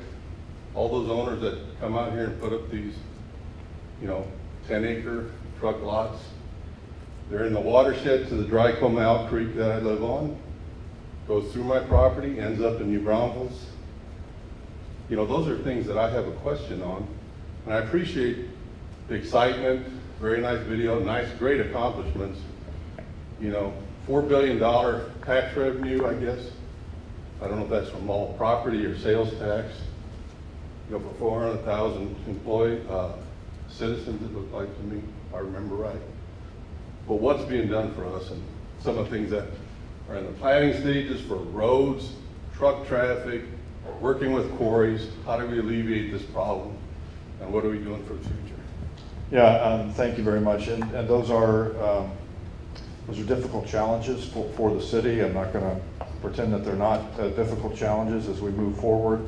all those owners that come out here and put up these, 10-acre truck lots? They're in the watershed to the dry Comal Creek that I live on, goes through my property, ends up in New Braunfels. Those are things that I have a question on. And I appreciate the excitement, very nice video, great accomplishments. $4 billion tax revenue, I guess. I don't know if that's from all property or sales tax. For 400,000 employee citizens, it looked like to me, if I remember right. But what's being done for us, and some of the things that are in the planning stages for roads, truck traffic, working with quarries, how do we alleviate this problem, and what are we doing for the future? Yeah, thank you very much. And those are difficult challenges for the city. I'm not going to pretend that they're not difficult challenges as we move forward.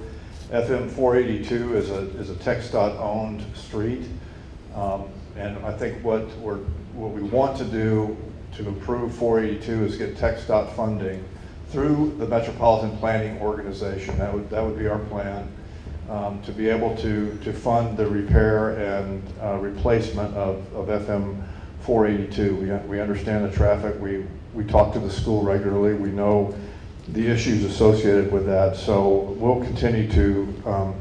FM 482 is a TxDOT owned street, and I think what we want to do to improve 482 is get TxDOT funding through the Metropolitan Planning Organization. That would be our plan, to be able to fund the repair and replacement of FM 482. We understand the traffic. We talk to the school regularly. We know the issues associated with that. So we'll continue to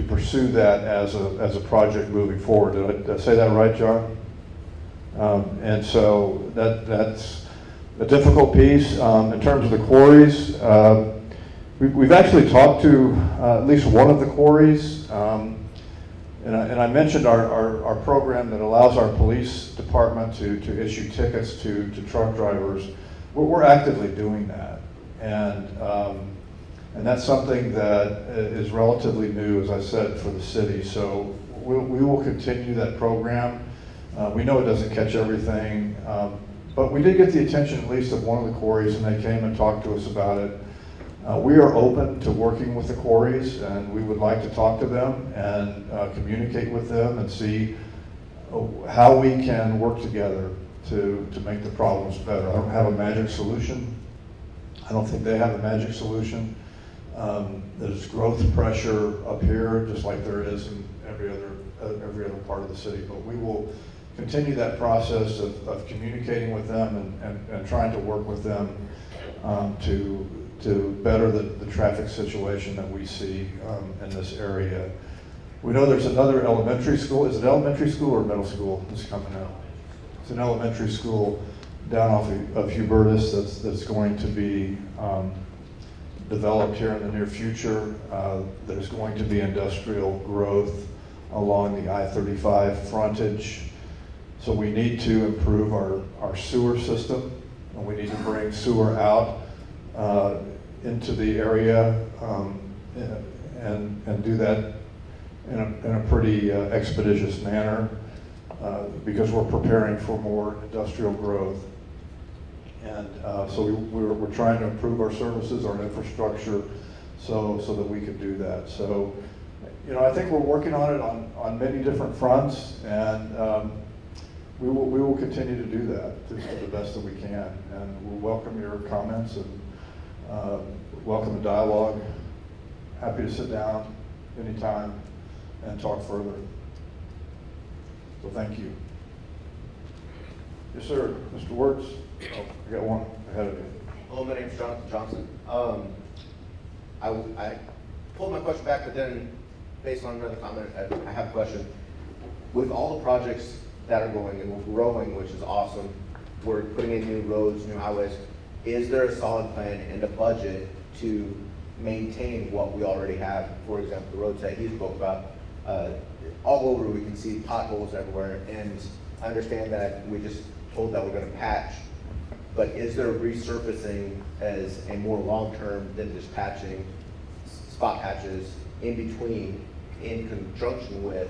pursue that as a project moving forward. Did I say that right, John? And so that's a difficult piece. In terms of the quarries, we've actually talked to at least one of the quarries. And I mentioned our program that allows our police department to issue tickets to truck drivers. We're actively doing that. And that's something that is relatively new, as I said, for the city. So we will continue that program. We know it doesn't catch everything, but we did get the attention at least of one of the quarries, and they came and talked to us about it. We are open to working with the quarries, and we would like to talk to them and communicate with them and see how we can work together to make the problems better. I don't have a magic solution. I don't think they have a magic solution. There's growth pressure up here, just like there is in every other part of the city. But we will continue that process of communicating with them and trying to work with them to better the traffic situation that we see in this area. We know there's another elementary school. Is it elementary school or middle school that's coming out? It's an elementary school down off of Hubertus that's going to be developed here in the near future. There's going to be industrial growth along the I-35 frontage. So we need to improve our sewer system, and we need to bring sewer out into the area and do that in a pretty expeditious manner because we're preparing for more industrial growth. And so we're trying to improve our services, our infrastructure, so that we can do that. So, I think we're working on it on many different fronts, and we will continue to do that to the best that we can. And we'll welcome your comments and welcome a dialogue. Happy to sit down anytime and talk further. So thank you. Yes, sir. Mr. Wertz. Oh, I got one ahead of you. Hello, my name's Jonathan Johnson. I pulled my question back, but then based on another comment, I have a question. With all the projects that are going and we're growing, which is awesome, we're putting in new roads, new highways, is there a solid plan and a budget to maintain what we already have? For example, the roads that he spoke about, all over we can see potholes everywhere, and I understand that we just told that we're going to patch, but is there resurfacing as a more long-term than just patching spot patches in between, in conjunction with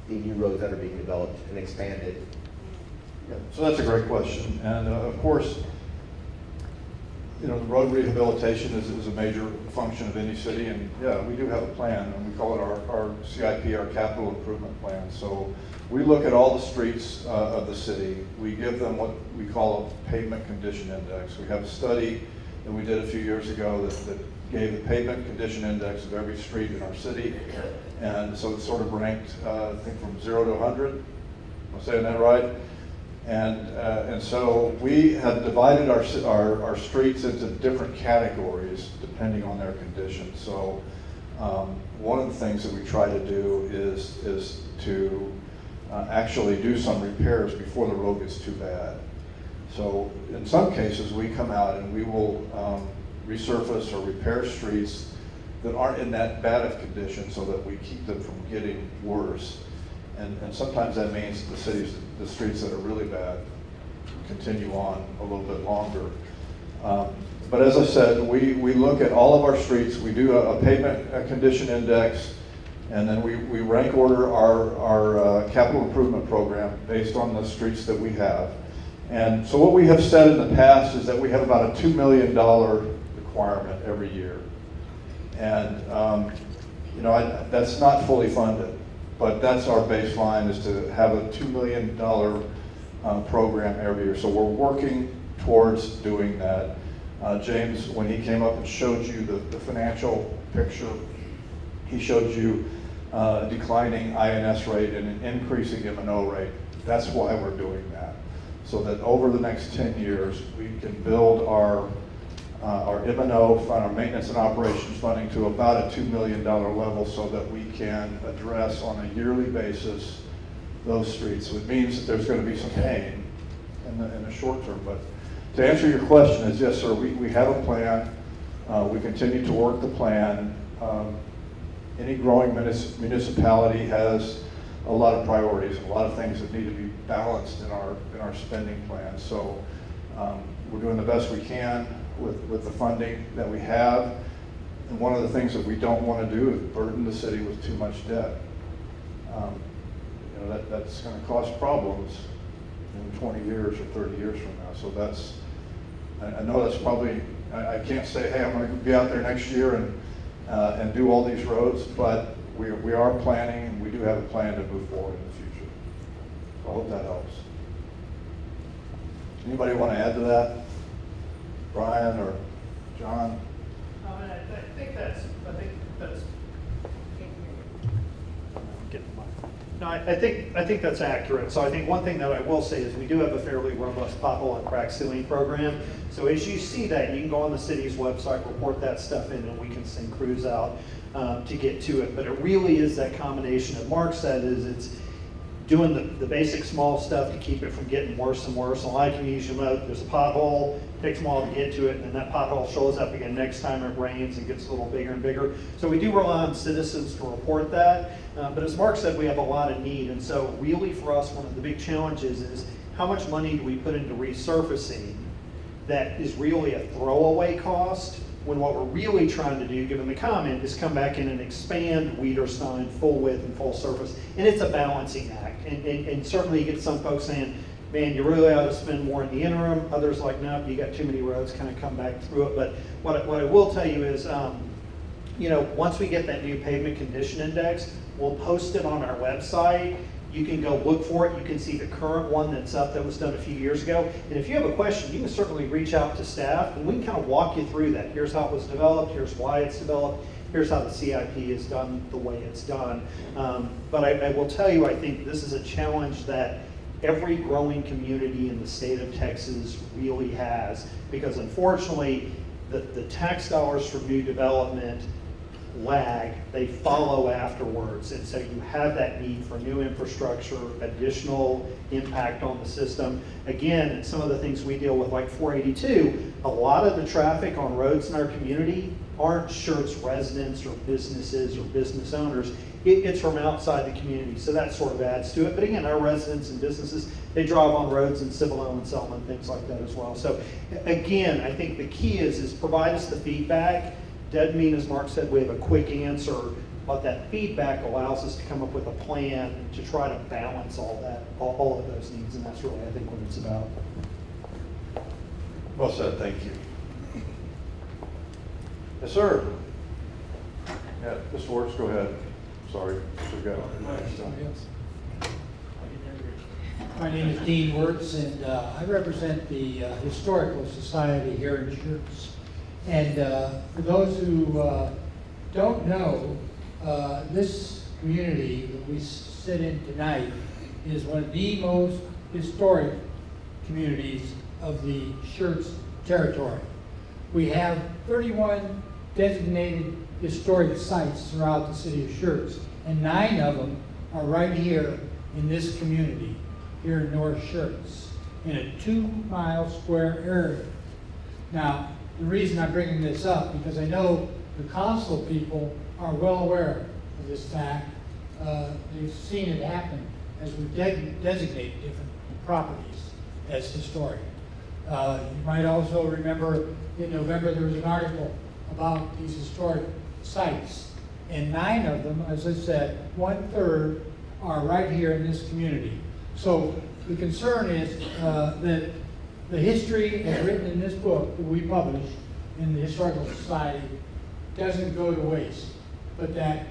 the new roads that are being developed and expanded? Yeah, so that's a great question, and of course, the road rehabilitation is a major function of any city, and yeah, we do have a plan, and we call it our CIP, our capital improvement plan. So we look at all the streets of the city. We give them what we call a pavement condition index. We have a study that we did a few years ago that gave the pavement condition index of every street in our city, and so it's sort of ranked, I think, from 0 to 100. Am I saying that right? And so we have divided our streets into different categories depending on their condition. So one of the things that we try to do is to actually do some repairs before the road gets too bad. So in some cases we come out and we will resurface or repair streets that aren't in that bad of condition so that we keep them from getting worse. And sometimes that means the streets that are really bad continue on a little bit longer. But as I said, we look at all of our streets. We do a pavement condition index, and then we rank order our capital improvement program based on the streets that we have. And so what we have said in the past is that we have about a $2 million requirement every year. And that's not fully funded. But that's our baseline, is to have a $2 million program every year. So we're working towards doing that. James, when he came up and showed you the financial picture, he showed you a declining INS rate and an increasing M&O rate. That's why we're doing that. so that over the next 10 years, we can build our M&O, our maintenance and operations funding, to about a $2 million level so that we can address on a yearly basis those streets. So it means that there's going to be some pain in the short term. But to answer your question is, yes, sir, we have a plan. We continue to work the plan. Any growing municipality has a lot of priorities, a lot of things that need to be balanced in our spending plan. So we're doing the best we can with the funding that we have. And one of the things that we don't want to do is burden the city with too much debt. That's going to cause problems in 20 years or 30 years from now. So that's, I know that's probably, I can't say, hey, I'm going to be out there next year and do all these roads, but we are planning, and we do have a plan to move forward in the future. So I hope that helps. Anybody want to add to that? Brian or John? I think that's. No, I think that's accurate. So I think one thing that I will say is we do have a fairly robust pothole and crack sealing program. So as you see that, you can go on the city's website, report that stuff in, and we can send crews out to get to it. But it really is that combination that Mark said, is it's doing the basic small stuff to keep it from getting worse and worse. A lot of communities, you'll know, there's a pothole, it takes them a while to get to it, and then that pothole shows up again next time it rains and gets a little bigger and bigger. So we do rely on citizens to report that. But as Mark said, we have a lot of need. And so really for us, one of the big challenges is how much money do we put into resurfacing that is really a throwaway cost, when what we're really trying to do, given the comment, is come back in and expand Wiederstein full width and full surface. And it's a balancing act. And certainly you get some folks saying, man, you really ought to spend more in the interim. Others like, no, you got too many roads, kind of come back through it. But what I will tell you is, once we get that new pavement condition index, we'll post it on our website. You can go look for it. You can see the current one that's up that was done a few years ago. And if you have a question, you can certainly reach out to staff and we can kind of walk you through that. Here's how it was developed. Here's why it's developed. Here's how the CIP is done the way it's done. But I will tell you, I think this is a challenge that every growing community in the state of Texas really has, because unfortunately, the tax dollars for new development lag, they follow afterwards. And so you have that need for new infrastructure, additional impact on the system. Again, some of the things we deal with, like 482, a lot of the traffic on roads in our community aren't Schertz residents or businesses or business owners. It's from outside the community, so that sort of adds to it. But again, our residents and businesses, they drive on roads in Cibolo and Selma and things like that as well. So again, I think the key is provide us the feedback. Doesn't mean, as Mark said, we have a quick answer, but that feedback allows us to come up with a plan to try to balance all of those needs, and that's really, I think, what it's about. Well said, thank you. Yes, sir. Yeah, Mr. Wertz, go ahead. Sorry, forgot. My name is Dean Wertz, and I represent the Historical Society here in Schertz. And for those who don't know, this community that we sit in tonight is one of the most historic communities of the Schertz territory. We have 31 designated historic sites throughout the city of Schertz, and 9 of them are right here in this community, here in North Schertz, in a 2-mile square area. Now, the reason I'm bringing this up, because I know the council people are well aware of this fact. They've seen it happen as we designate different properties as historic. You might also remember in November there was an article about these historic sites, and 9 of them, as I said, 1/3 are right here in this community. So the concern is that the history as written in this book that we publish in the Historical Society doesn't go to waste, but that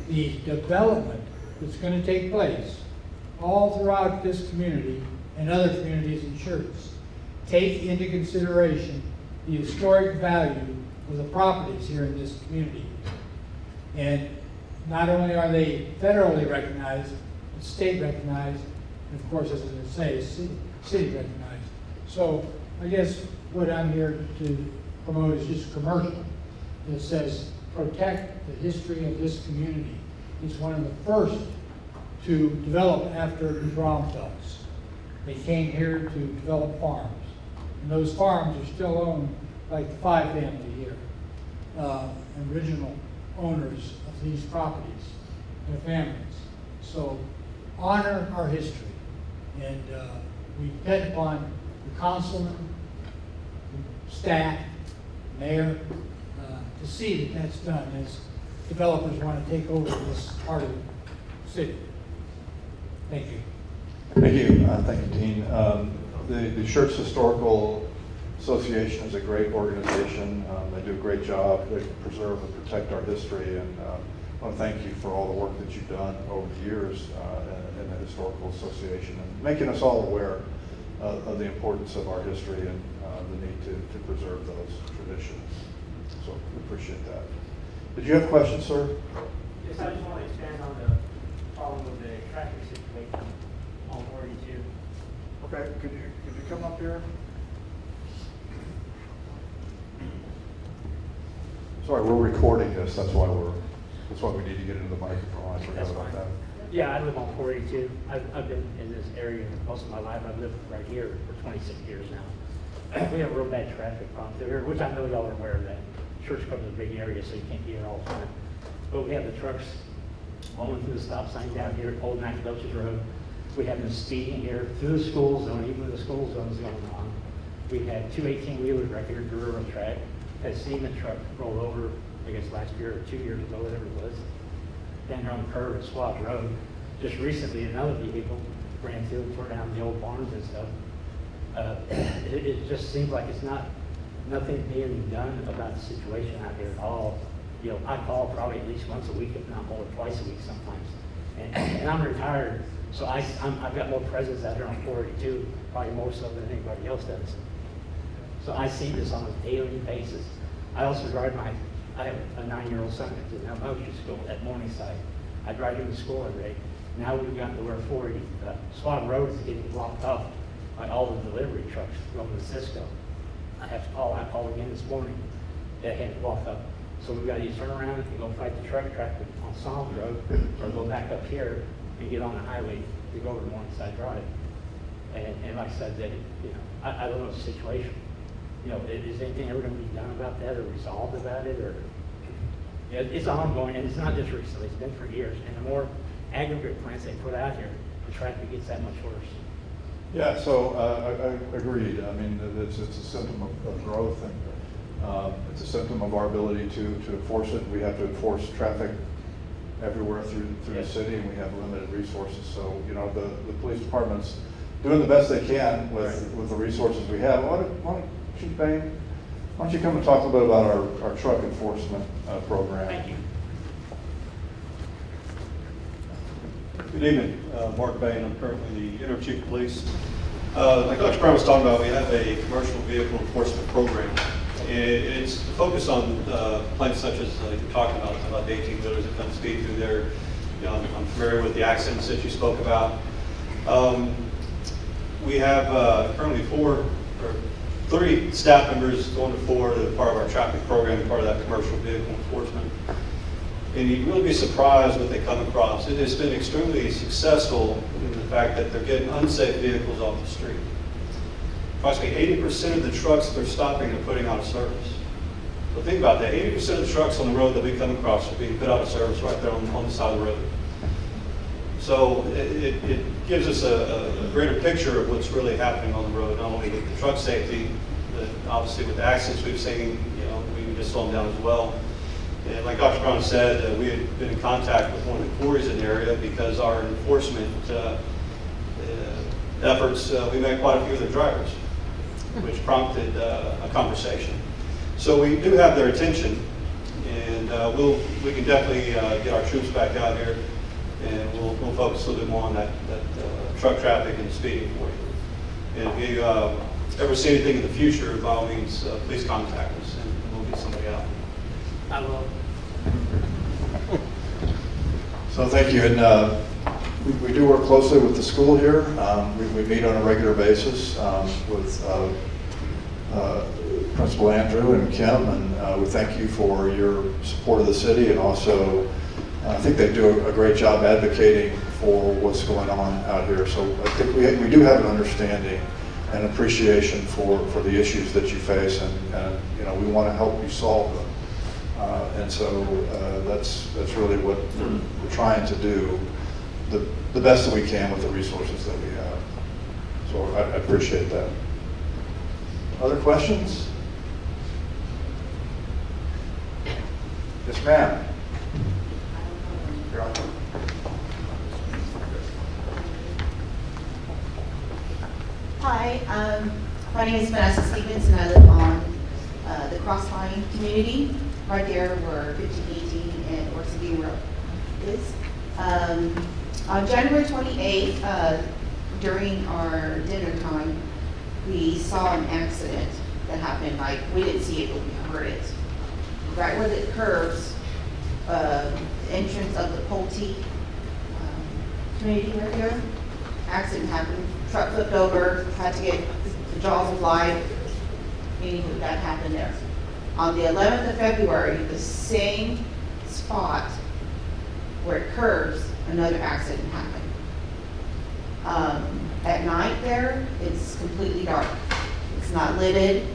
the development that's going to take place all throughout this community and other communities in Schertz take into consideration the historic value of the properties here in this community. And not only are they federally recognized, but state recognized, And of course, as I say, it's city recognized. So I guess what I'm here to promote is just a commercial that says, protect the history of this community. It's one of the first to develop after the Bromfelds. They came here to develop farms. And those farms are still owned by the Five family here, original owners of these properties, their families. So honor our history. And we depend upon the councilman, staff, mayor, to see that that's done as developers want to take over this part of the city. Thank you. Thank you. Thank you, Dean. The Schertz Historical Association is a great organization. They do a great job. They preserve and protect our history. And I want to thank you for all the work that you've done over the years in the Historical Association and making us all aware of the importance of our history and the need to preserve those traditions. So we appreciate that. Did you have questions, sir? Yes, I just want to expand on the problem with the traffic situation on 42. Okay, could you come up here? Sorry, we're recording this. That's why we need to get into the microphone. I forgot about that. Yeah, I live on 42. I've been in this area most of my life. I've lived right here for 26 years now. We have a real bad traffic problem through here, which I know y'all are aware of that. Church covers a big area, so you can't be here all the time. But we have the trucks rolling through the stop sign down here at Old Nacogdoches Road. We have them speeding here through the school zone, even when the school zone is going on. We had two 18-wheelers right here at the railroad track. Had a cement truck roll over, I guess last year or 2 years ago, whatever it was, down here on the curve at Swab Road. Just recently, another vehicle ran through and tore down the old barns and stuff. It just seems like it's nothing being done about the situation out here at all. You know, I call probably at least once a week, if not more, twice a week sometimes. And I'm retired, so I've got more presence out here on 482, probably more so than anybody else does. So I see this on a daily basis. I also drive I have a 9-year-old son that's in elementary school at Morningside. I drive him to school every day. Now we've gotten to where 40, Swab Road is getting blocked off by all the delivery trucks going to Cisco. I called again this morning. They had to walk up. So we've got to either turn around and go fight the truck traffic on Psalms Road or go back up here and get on the highway to go over to Morningside Drive. And like I said, I don't know the situation. Is anything ever going to be done about that or resolved about it? Or it's ongoing, and it's not just recently. It's been for years. And the more aggregate plants they put out here, the traffic gets that much worse. Yeah, so I agreed. I mean, it's a symptom of growth, and it's a symptom of our ability to enforce it. We have to enforce traffic everywhere through the city, and we have limited resources. So, the police department's doing the best they can with the resources we have. Chief Bain, why don't you come and talk a little bit about our truck enforcement program? Thank you. Good evening, Mark Bain. I'm currently the interim chief of police. Like Dr. Brown was talking about, we have a commercial vehicle enforcement program. It's focused on places such as you're talking about the 18-wheelers that come speed through there. I'm familiar with the accidents that you spoke about. We have currently 3 staff members going to 4 that are part of our traffic program, part of that commercial vehicle enforcement. And you'd really be surprised what they come across. It has been extremely successful in the fact that they're getting unsafe vehicles off the street. Approximately 80% of the trucks that they're stopping are putting out of service. So think about that. 80% of the trucks on the road that we come across are being put out of service right there on the side of the road. So it gives us a greater picture of what's really happening on the road, not only with the truck safety, but obviously with the accidents we've seen, we can just slow them down as well. And like Dr. Brown said, we had been in contact with one of the quarries in the area because our enforcement efforts, we met quite a few of their drivers, which prompted a conversation. So we do have their attention, and we can definitely get our troops back out here, and we'll focus a little bit more on that truck traffic and speeding for you. And if you ever see anything in the future, by all means, please contact us, and we'll get somebody out. I will. So thank you. And We do work closely with the school here. We meet on a regular basis with Principal Andrew and Kim, and we thank you for your support of the city, and also I think they do a great job advocating for what's going on out here. So I think we do have an understanding and appreciation for the issues that you face, and you know, we want to help you solve them. And so that's really what we're trying to do, the best that we can with the resources that we have. So I appreciate that. Other questions? Yes, ma'am. Hi, my name is Vanessa Stevens, and I live on the Crossline community, right there where 1518 and Orchard Road is. On January 28th, during our dinner time, we saw an accident that happened. Like, we didn't see it, but we heard it. Right where the curves, entrance of the Pulte community right there, accident happened. Truck flipped over, had to get the jaws of life, meaning that happened there. On the 11th of February, the same spot where it curves, another accident happened. At night there, it's completely dark. It's not lighted.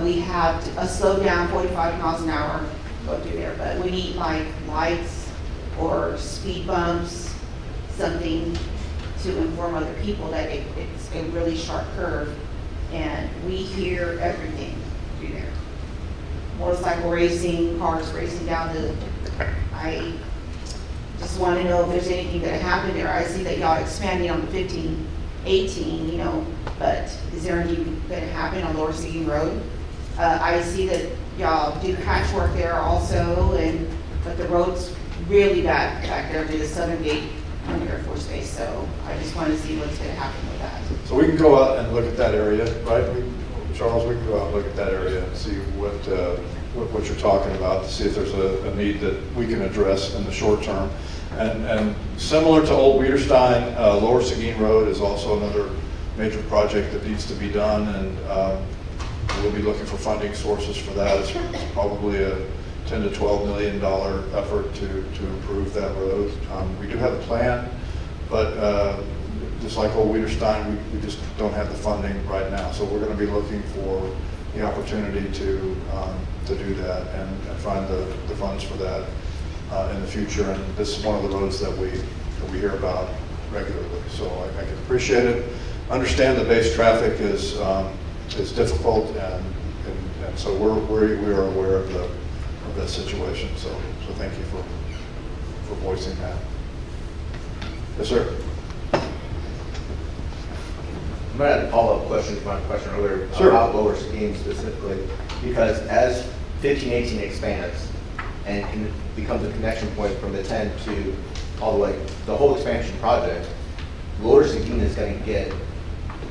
We have a slow down 45 miles an hour go through there, but we need like lights or speed bumps, something to inform other people that it's a really sharp curve, and we hear everything through there. Motorcycle racing, cars racing down the, I just want to know if there's anything that happened there. I see that y'all expanding on the 1518, you know, but is there anything that happened on Lower Seguin Road? I see that y'all do patchwork there also, but the road's really bad back there near the Southern Gate on the Air Force Base, so I just want to see what's going to happen with that. So we can go out and look at that area, right? Charles, we can go out and look at that area and see what you're talking about, to see if there's a need that we can address in the short term. And similar to Old Wiederstein, Lower Seguin Road is also another major project that needs to be done, and we'll be looking for funding sources for that. It's probably a $10 to $12 million effort to improve that road. We do have a plan, but just like Old Wiederstein, we just don't have the funding right now. So we're going to be looking for the opportunity to do that and find the funds for that in the future. And this is one of the roads that we hear about regularly. So I can appreciate it. Understand the base traffic is difficult, and so we are aware of that situation. So thank you for voicing that. Yes, sir. I'm going to add a follow-up question to my question earlier about Lower Seguin specifically, because as 1518 expands and becomes a connection point from the 10 to all the way, the whole expansion project, Lower Seguin is going to get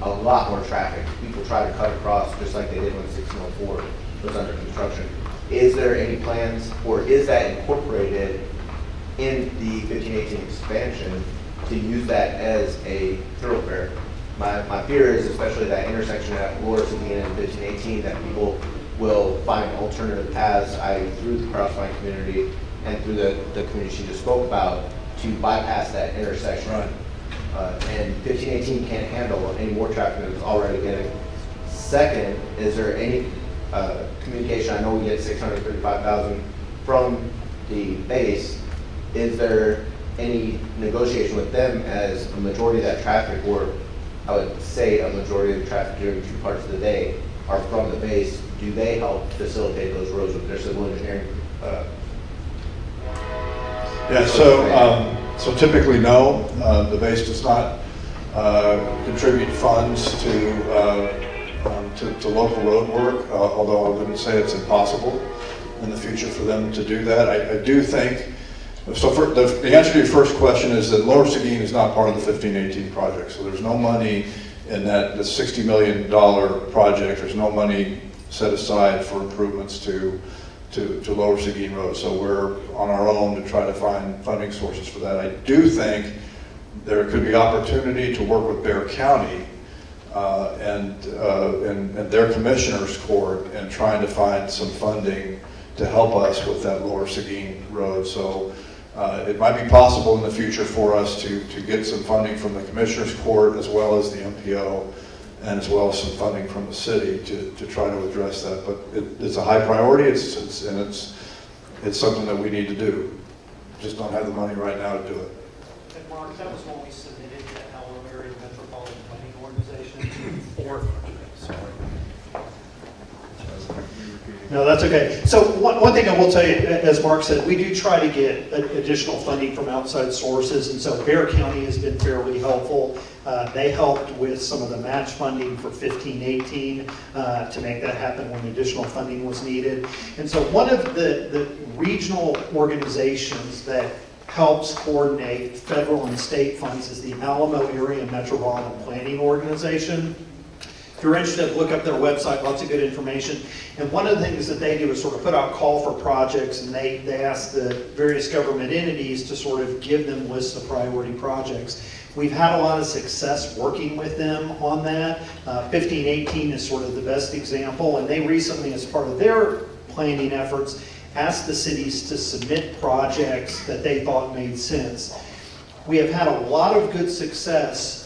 a lot more traffic. People try to cut across just like they did when 1604 was under construction. Is there any plans, or is that incorporated in the 1518 expansion to use that as a thoroughfare? My fear is, especially that intersection at Lower Seguin and 1518, that people will find alternative paths, through the Crossline community and through the community she just spoke about, to bypass that intersection. Right. And 1518 can't handle any more traffic than it's already getting. Second, is there any communication? I know we get 635,000 from the base. Is there any negotiation with them as a majority of that traffic, or I would say a majority of the traffic during 2 parts of the day, are from the base? Do they help facilitate those roads with their civil engineering? Yeah, so typically no, the base does not contribute funds to local road work, although I wouldn't say it's impossible in the future for them to do that. I do think, so for the answer to your first question is that Lower Seguin is not part of the 1518 project, so there's no money in the $60 million project. There's no money set aside for improvements to Lower Seguin Road. So we're on our own to try to find funding sources for that. I do think there could be opportunity to work with Bear County and their commissioners court and trying to find some funding to help us with that Lower Seguin Road. So it might be possible in the future for us to get some funding from the commissioners court as well as the MPO and as well as some funding from the city to try to address that. But it's a high priority, it's something that we need to do. Just don't have the money right now to do it. And Mark, that was when we submitted to Hello Area Metropolitan Planning Organization for, sorry. No, that's okay. So one thing I will tell you, as Mark said, we do try to get additional funding from outside sources, and so Bear County has been fairly helpful. They helped with some of the match funding for 15-18 to make that happen when additional funding was needed. And so one of the regional organizations that helps coordinate federal and state funds is the Alamo Area Metropolitan Planning Organization. If you're interested, look up their website, lots of good information. And one of the things that they do is sort of put out call for projects, and they ask the various government entities to sort of give them lists of priority projects. We've had a lot of success working with them on that. 15-18 is sort of the best example, and they recently, as part of their planning efforts, asked the cities to submit projects that they thought made sense. We have had a lot of good success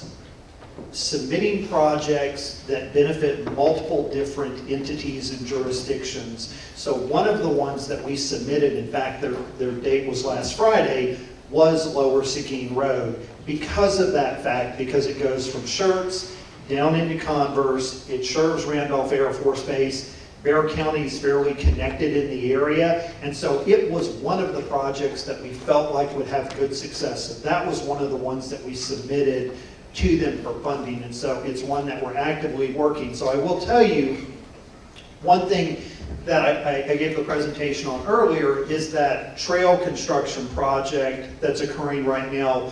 submitting projects that benefit multiple different entities and jurisdictions. So one of the ones that we submitted, in fact, their date was last Friday, was Lower Seguin Road. Because of that fact, because it goes from Schertz down into Converse, it serves Randolph Air Force Base. Bear County is fairly connected in the area, and so it was one of the projects that we felt like would have good success. So that was one of the ones that we submitted to them for funding, and so it's one that we're actively working. So I will tell you, one thing that I gave the presentation on earlier is that trail construction project that's occurring right now,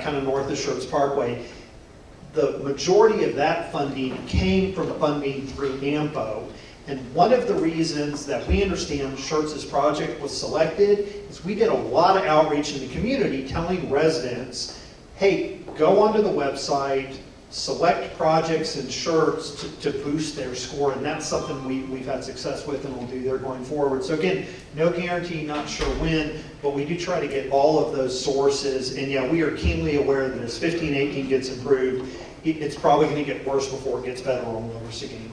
kind of north of Schertz Parkway. The majority of that funding came from funding through AMPO. And one of the reasons that we understand Schertz's project was selected is we did a lot of outreach in the community telling residents, hey, go onto the website, select projects in Schertz to boost their score, and that's something we've had success with and we'll do there going forward. So again, no guarantee, not sure when, but we do try to get all of those sources, and yeah, we are keenly aware that as 15-18 gets improved, it's probably going to get worse before it gets better on Lower Seguin.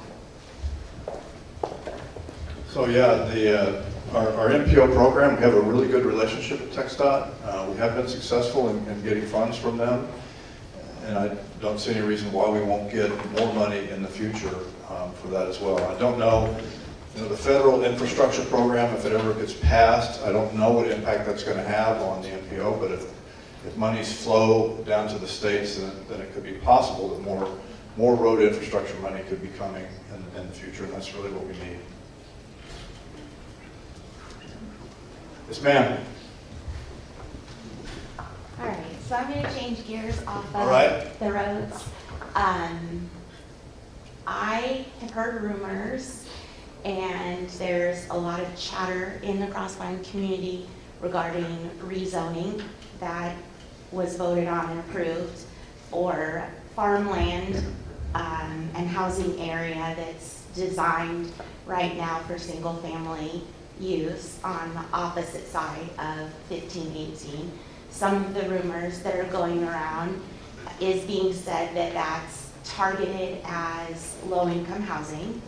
So yeah, our MPO program, we have a really good relationship with TxDOT. We have been successful in getting funds from them, and I don't see any reason why we won't get more money in the future for that as well. I don't know, the federal infrastructure program, if it ever gets passed, I don't know what impact that's going to have on the MPO, but if monies flow down to the states, then it could be possible that more road infrastructure money could be coming in the future, and that's really what we need. Yes, ma'am. All right, so I'm going to change gears off All of right. the roads. I have heard rumors, and there's a lot of chatter in the Crossvine community regarding rezoning that was voted on and approved for farmland and housing area that's designed right now for single-family use on the opposite side of 15-18. Some of the rumors that are going around is being said that that's targeted as low-income housing,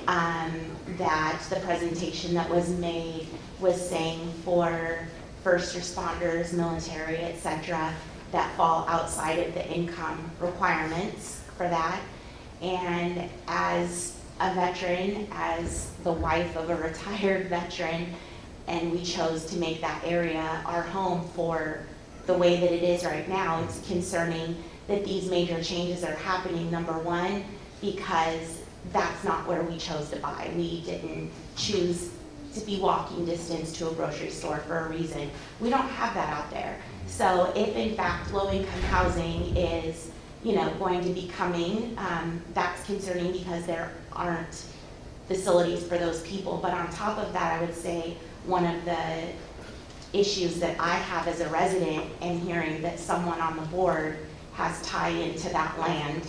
that the presentation that was made was saying for first responders, military, etc., that fall outside of the income requirements for that. And as a veteran, as the wife of a retired veteran, and we chose to make that area our home for the way that it is right now, it's concerning that these major changes are happening, number one, because that's not where we chose to buy. We didn't choose to be walking distance to a grocery store for a reason. We don't have that out there. So if in fact low-income housing is going to be coming, that's concerning because there aren't facilities for those people. But on top of that, I would say one of the issues that I have as a resident and hearing that someone on the board has tie into that land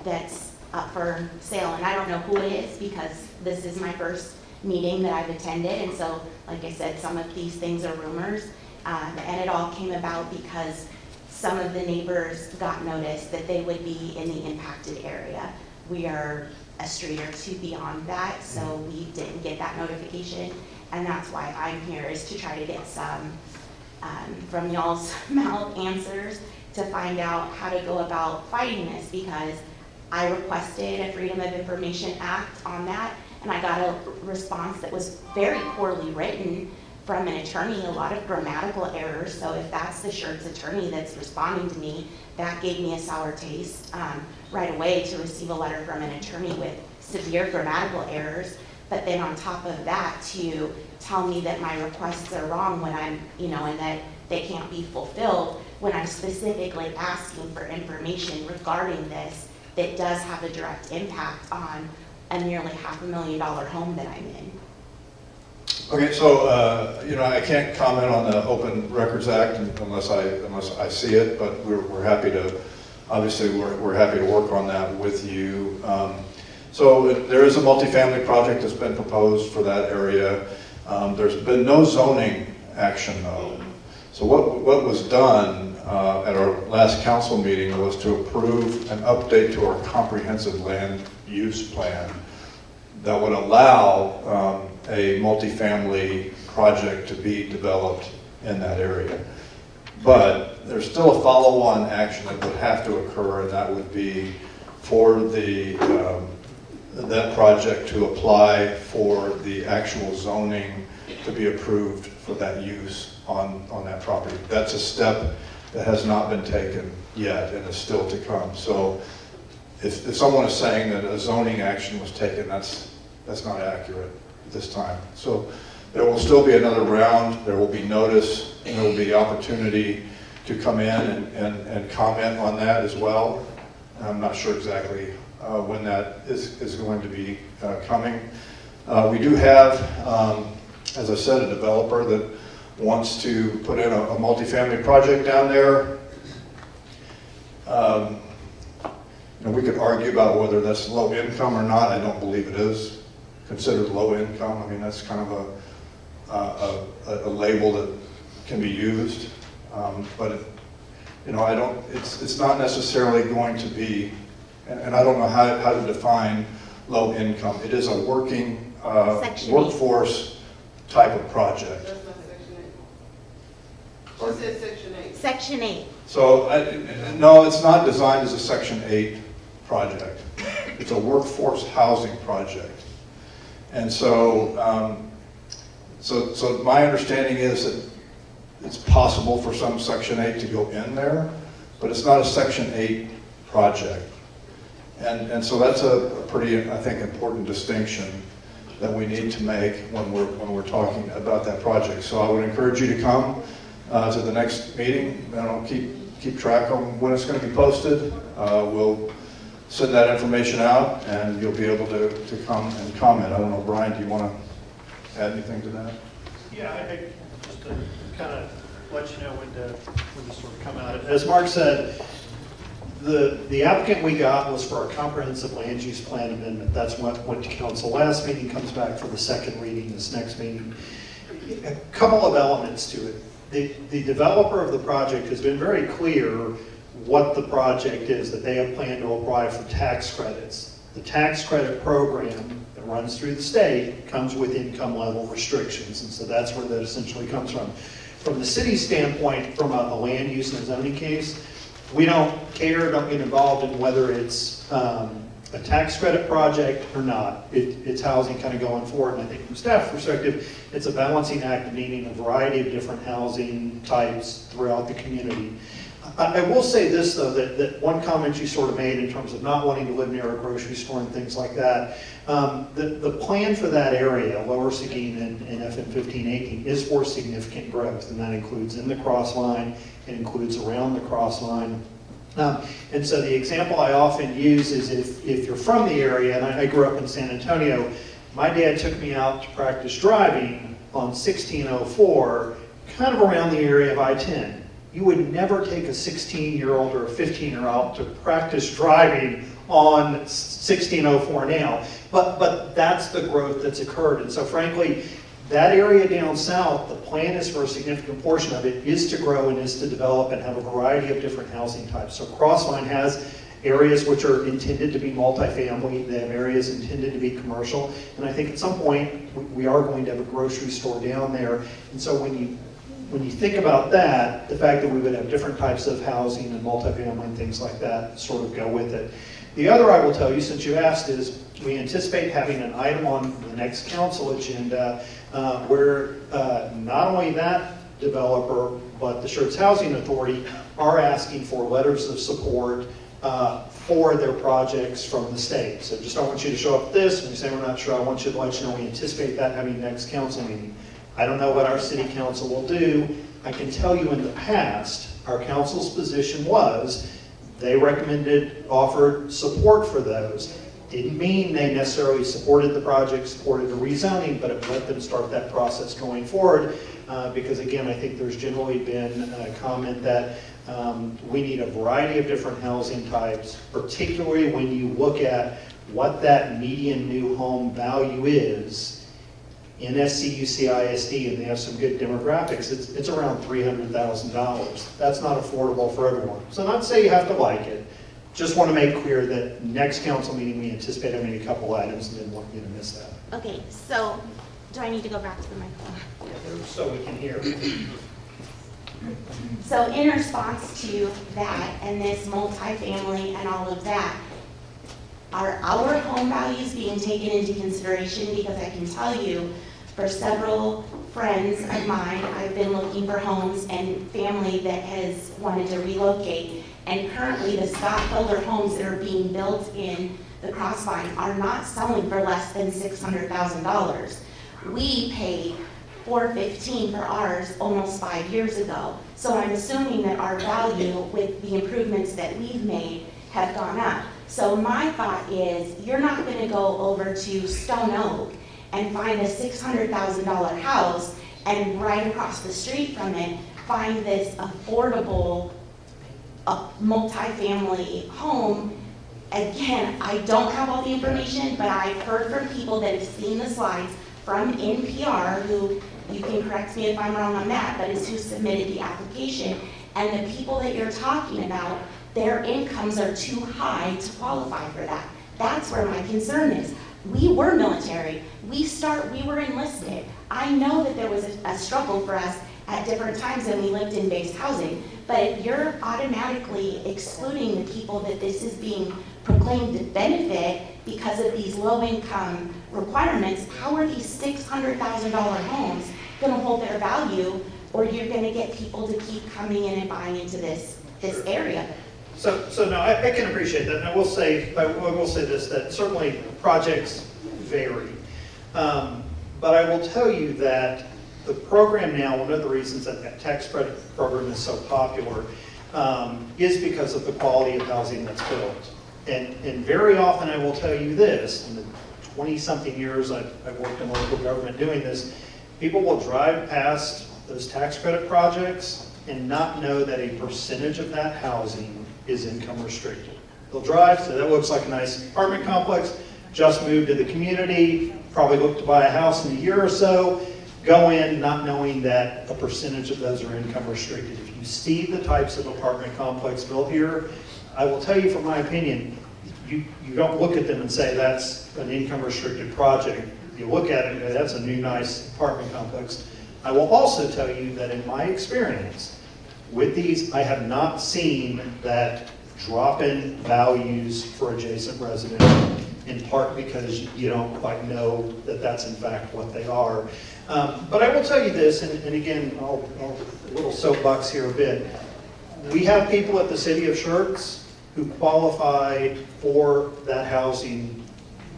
that's up for sale. And I don't know who it is because this is my first meeting that I've attended. And so, like I said, some of these things are rumors. And it all came about because some of the neighbors got notice that they would be in the impacted area. We are a street or two beyond that, so we didn't get that notification. And that's why I'm here, is to try to get some from y'all's mouth answers to find out how to go about fighting this, because I requested a Freedom of Information Act on that, and I got a response that was very poorly written from an attorney, a lot of grammatical errors. So if that's the Schertz attorney that's responding to me, that gave me a sour taste right away, to receive a letter from an attorney with severe grammatical errors. But then on top of that, to tell me that my requests are wrong when I'm, and that they can't be fulfilled, when I'm specifically asking for information regarding this that does have a direct impact on a nearly $500,000 home that I'm in. Okay, so I can't comment on the Open Records Act unless I see it, but we're happy to, obviously we're happy to work on that with you. So there is a multifamily project that's been proposed for that area. There's been no zoning action though. So what was done at our last council meeting was to approve an update to our comprehensive land use plan that would allow a multifamily project to be developed in that area. But there's still a follow-on action that would have to occur, and that would be for that project to apply for the actual zoning to be approved for that use on that property. That's a step that has not been taken yet and is still to come. So if someone is saying that a zoning action was taken, that's not accurate at this time. So there will still be another round, there will be notice, and there will be opportunity to come in and comment on that as well. I'm not sure exactly when that is going to be coming. We do have, as I said, a developer that wants to put in a multifamily project down there. We could argue about whether that's low income or not. I don't believe it is considered low income. I mean, that's kind of a label that can be used, but it's not necessarily going to be, and I don't know how to define low income. It is a working workforce type of project. That's not Section 8. She said Section 8. Section 8. So, no, it's not designed as a Section 8 project. It's a workforce housing project. And so, so my understanding is that it's possible for some Section 8 to go in there, but it's not a Section 8 project. And so that's a pretty, I think, important distinction that we need to make when we're talking about that project. So I would encourage you to come to the next meeting. I'll keep track on when it's going to be posted. We'll send that information out, and you'll be able to come and comment. I don't know, Brian, do you want to add anything to that? Yeah, just to kind of let you know when to sort of come out. As Mark said, the applicant we got was for a comprehensive land use plan amendment. That's what went to council last meeting, comes back for the second reading this next meeting. A couple of elements to it. The developer of the project has been very clear what the project is, that they have planned to apply for tax credits. The tax credit program that runs through the state comes with income level restrictions, and so that's where that essentially comes from. From the city standpoint, from a land use and zoning case, we don't care, don't get involved in whether it's a tax credit project or not. It's housing kind of going forward, and I think from staff perspective, it's a balancing act of needing a variety of different housing types throughout the community. I will say this, though, that one comment you sort of made in terms of not wanting to live near a grocery store and things like that, the plan for that area, Lower Seguin and FM 1518, is for significant growth, and that includes in the cross line, it includes around the cross line. And so the example I often use is if you're from the area, and I grew up in San Antonio, my dad took me out to practice driving on 1604, kind of around the area of I-10. You would never take a 16-year-old or a 15-year-old to practice driving on 1604 now, but that's the growth that's occurred. And so frankly, that area down south, the plan is for a significant portion of it is to grow and is to develop and have a variety of different housing types. So Crossline has areas which are intended to be multifamily, they have areas intended to be commercial, and I think at some point we are going to have a grocery store down there. And so when you think about that, the fact that we would have different types of housing and multifamily and things like that sort of go with it. The other I will tell you, since you asked, is we anticipate having an item on the next council agenda where not only that developer, but the Schertz Housing Authority are asking for letters of support for their projects from the state. So just don't want you to show up at this when you say we're not sure. I want you to let you know we anticipate that having next council meeting. I don't know what our city council will do. I can tell you in the past, our council's position was they recommended, offered support for those. Didn't mean they necessarily supported the project, supported the rezoning, but it let them start that process going forward. Because again, I think there's generally been a comment that we need a variety of different housing types, particularly when you look at what that median new home value is in SCUCISD, and they have some good demographics. It's around $300,000. That's not affordable for everyone. So not to say you have to like it, just want to make clear that next council meeting we anticipate having a couple items and didn't want you to miss that. Okay, so do I need to go back to the microphone? Yeah, so we can hear. So in response to that and this multifamily and all of that, are our home values being taken into consideration? Because I can tell you, for several friends of mine, I've been looking for homes and family that has wanted to relocate. And currently the Scott Builder homes that are being built in the Crossline are not selling for less than $600,000. We paid $415,000 for ours almost 5 years ago. So I'm assuming that our value with the improvements that we've made have gone up. So my thought is, you're not gonna go over to Stone Oak and find a $600,000 house and right across the street from it, find this affordable multifamily home. Again, I don't have all the information, but I've heard from people that have seen the slides from NPR, who, you can correct me if I'm wrong on that, but is who submitted the application. And the people that you're talking about, their incomes are too high to qualify for that. That's where my concern is. We were military. We were enlisted. I know that there was a struggle for us at different times when we lived in base housing, but if you're automatically excluding the people that this is being proclaimed to benefit because of these low-income requirements, how are these $600,000 homes gonna hold their value, or you're gonna get people to keep coming in and buying into this area? So no, I can appreciate that, and I will say this, that certainly projects vary. But I will tell you that the program now, one of the reasons that tax credit program is so popular is because of the quality of housing that's built. And very often I will tell you this, in the 20-something years I've worked in local government doing this, people will drive past those tax credit projects and not know that a percentage of that housing is income restricted. They'll drive, so that looks like a nice apartment complex, just moved to the community, probably look to buy a house in a year or so, go in not knowing that a percentage of those are income restricted. If you see the types of apartment complex built here, I will tell you from my opinion, you don't look at them and say that's an income restricted project. You look at it and go, that's a new nice apartment complex. I will also tell you that in my experience with these, I have not seen that drop in values for adjacent residential, in part because you don't quite know that that's in fact what they are. But I will tell you this, and again, I'll a little soapbox here a bit. We have people at the city of Schertz who qualify for that housing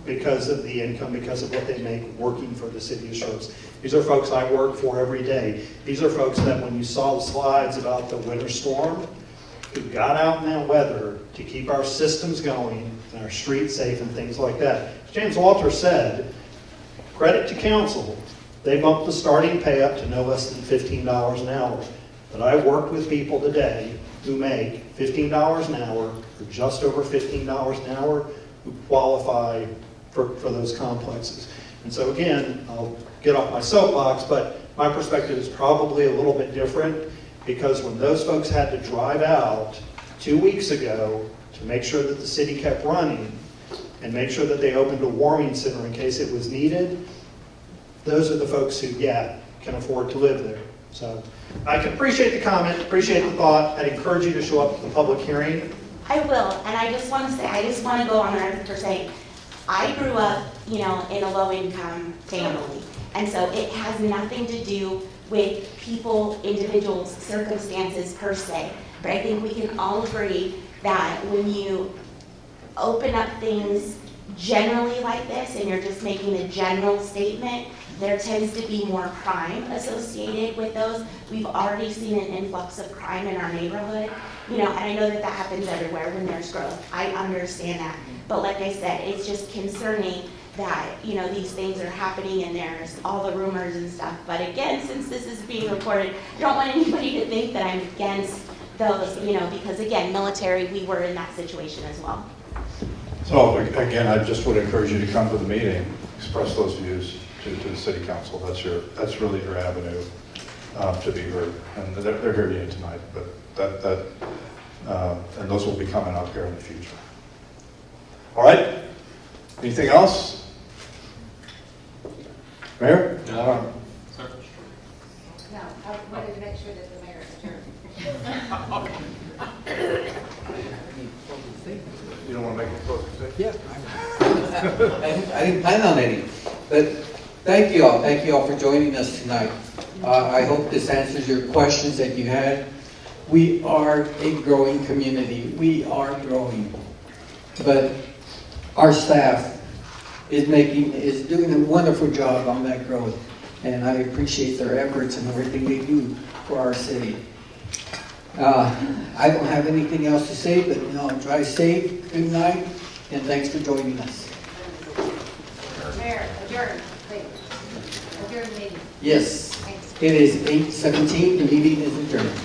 because of the income, because of what they make working for the city of Schertz. These are folks I work for every day. These are folks that when you saw the slides about the winter storm, who got out in that weather to keep our systems going and our streets safe and things like that. As James Walter said, credit to council, They bumped the starting pay up to no less than $15 an hour. But I've worked with people today who make $15 an hour or just over $15 an hour who qualify for those complexes. And so again, I'll get off my soapbox, but my perspective is probably a little bit different, because when those folks had to drive out 2 weeks ago to make sure that the city kept running and make sure that they opened a warming center in case it was needed, those are the folks who, yeah, can afford to live there. So I can appreciate the comment, appreciate the thought. I'd encourage you to show up to the public hearing. I will, and I just want to say, I just want to go on record for saying, I grew up, in a low-income family, and so it has nothing to do with people, individuals, circumstances per se. But I think we can all agree that when you open up things generally like this, and you're just making a general statement, there tends to be more crime associated with those. We've already seen an influx of crime in our neighborhood, and I know that happens everywhere when there's growth. I understand that. But like I said, it's just concerning that, these things are happening and there's all the rumors and stuff. But again, since this is being recorded, I don't want anybody to think that I'm against those, because again, military, we were in that situation as well. So again, I just would encourage you to come to the meeting, express those views to the city council. That's really your avenue to be heard. And they're hearing you tonight, but and those will be coming up here in the future. All right. Anything else? Mayor? No. No, I wanted to make sure that the mayor is adjourned. You don't want to make a closing statement? Yeah. I didn't plan on any, but thank you all. Thank you all for joining us tonight. I hope this answers your questions that you had. We are a growing community. We are growing. But our staff is doing a wonderful job on that growth. And I appreciate their efforts and everything they do for our city. I don't have anything else to say, but drive safe, good night, and thanks for joining us. Mayor, adjourn, please. Adjourn the meeting. Yes, it is 8:17, the meeting is adjourned.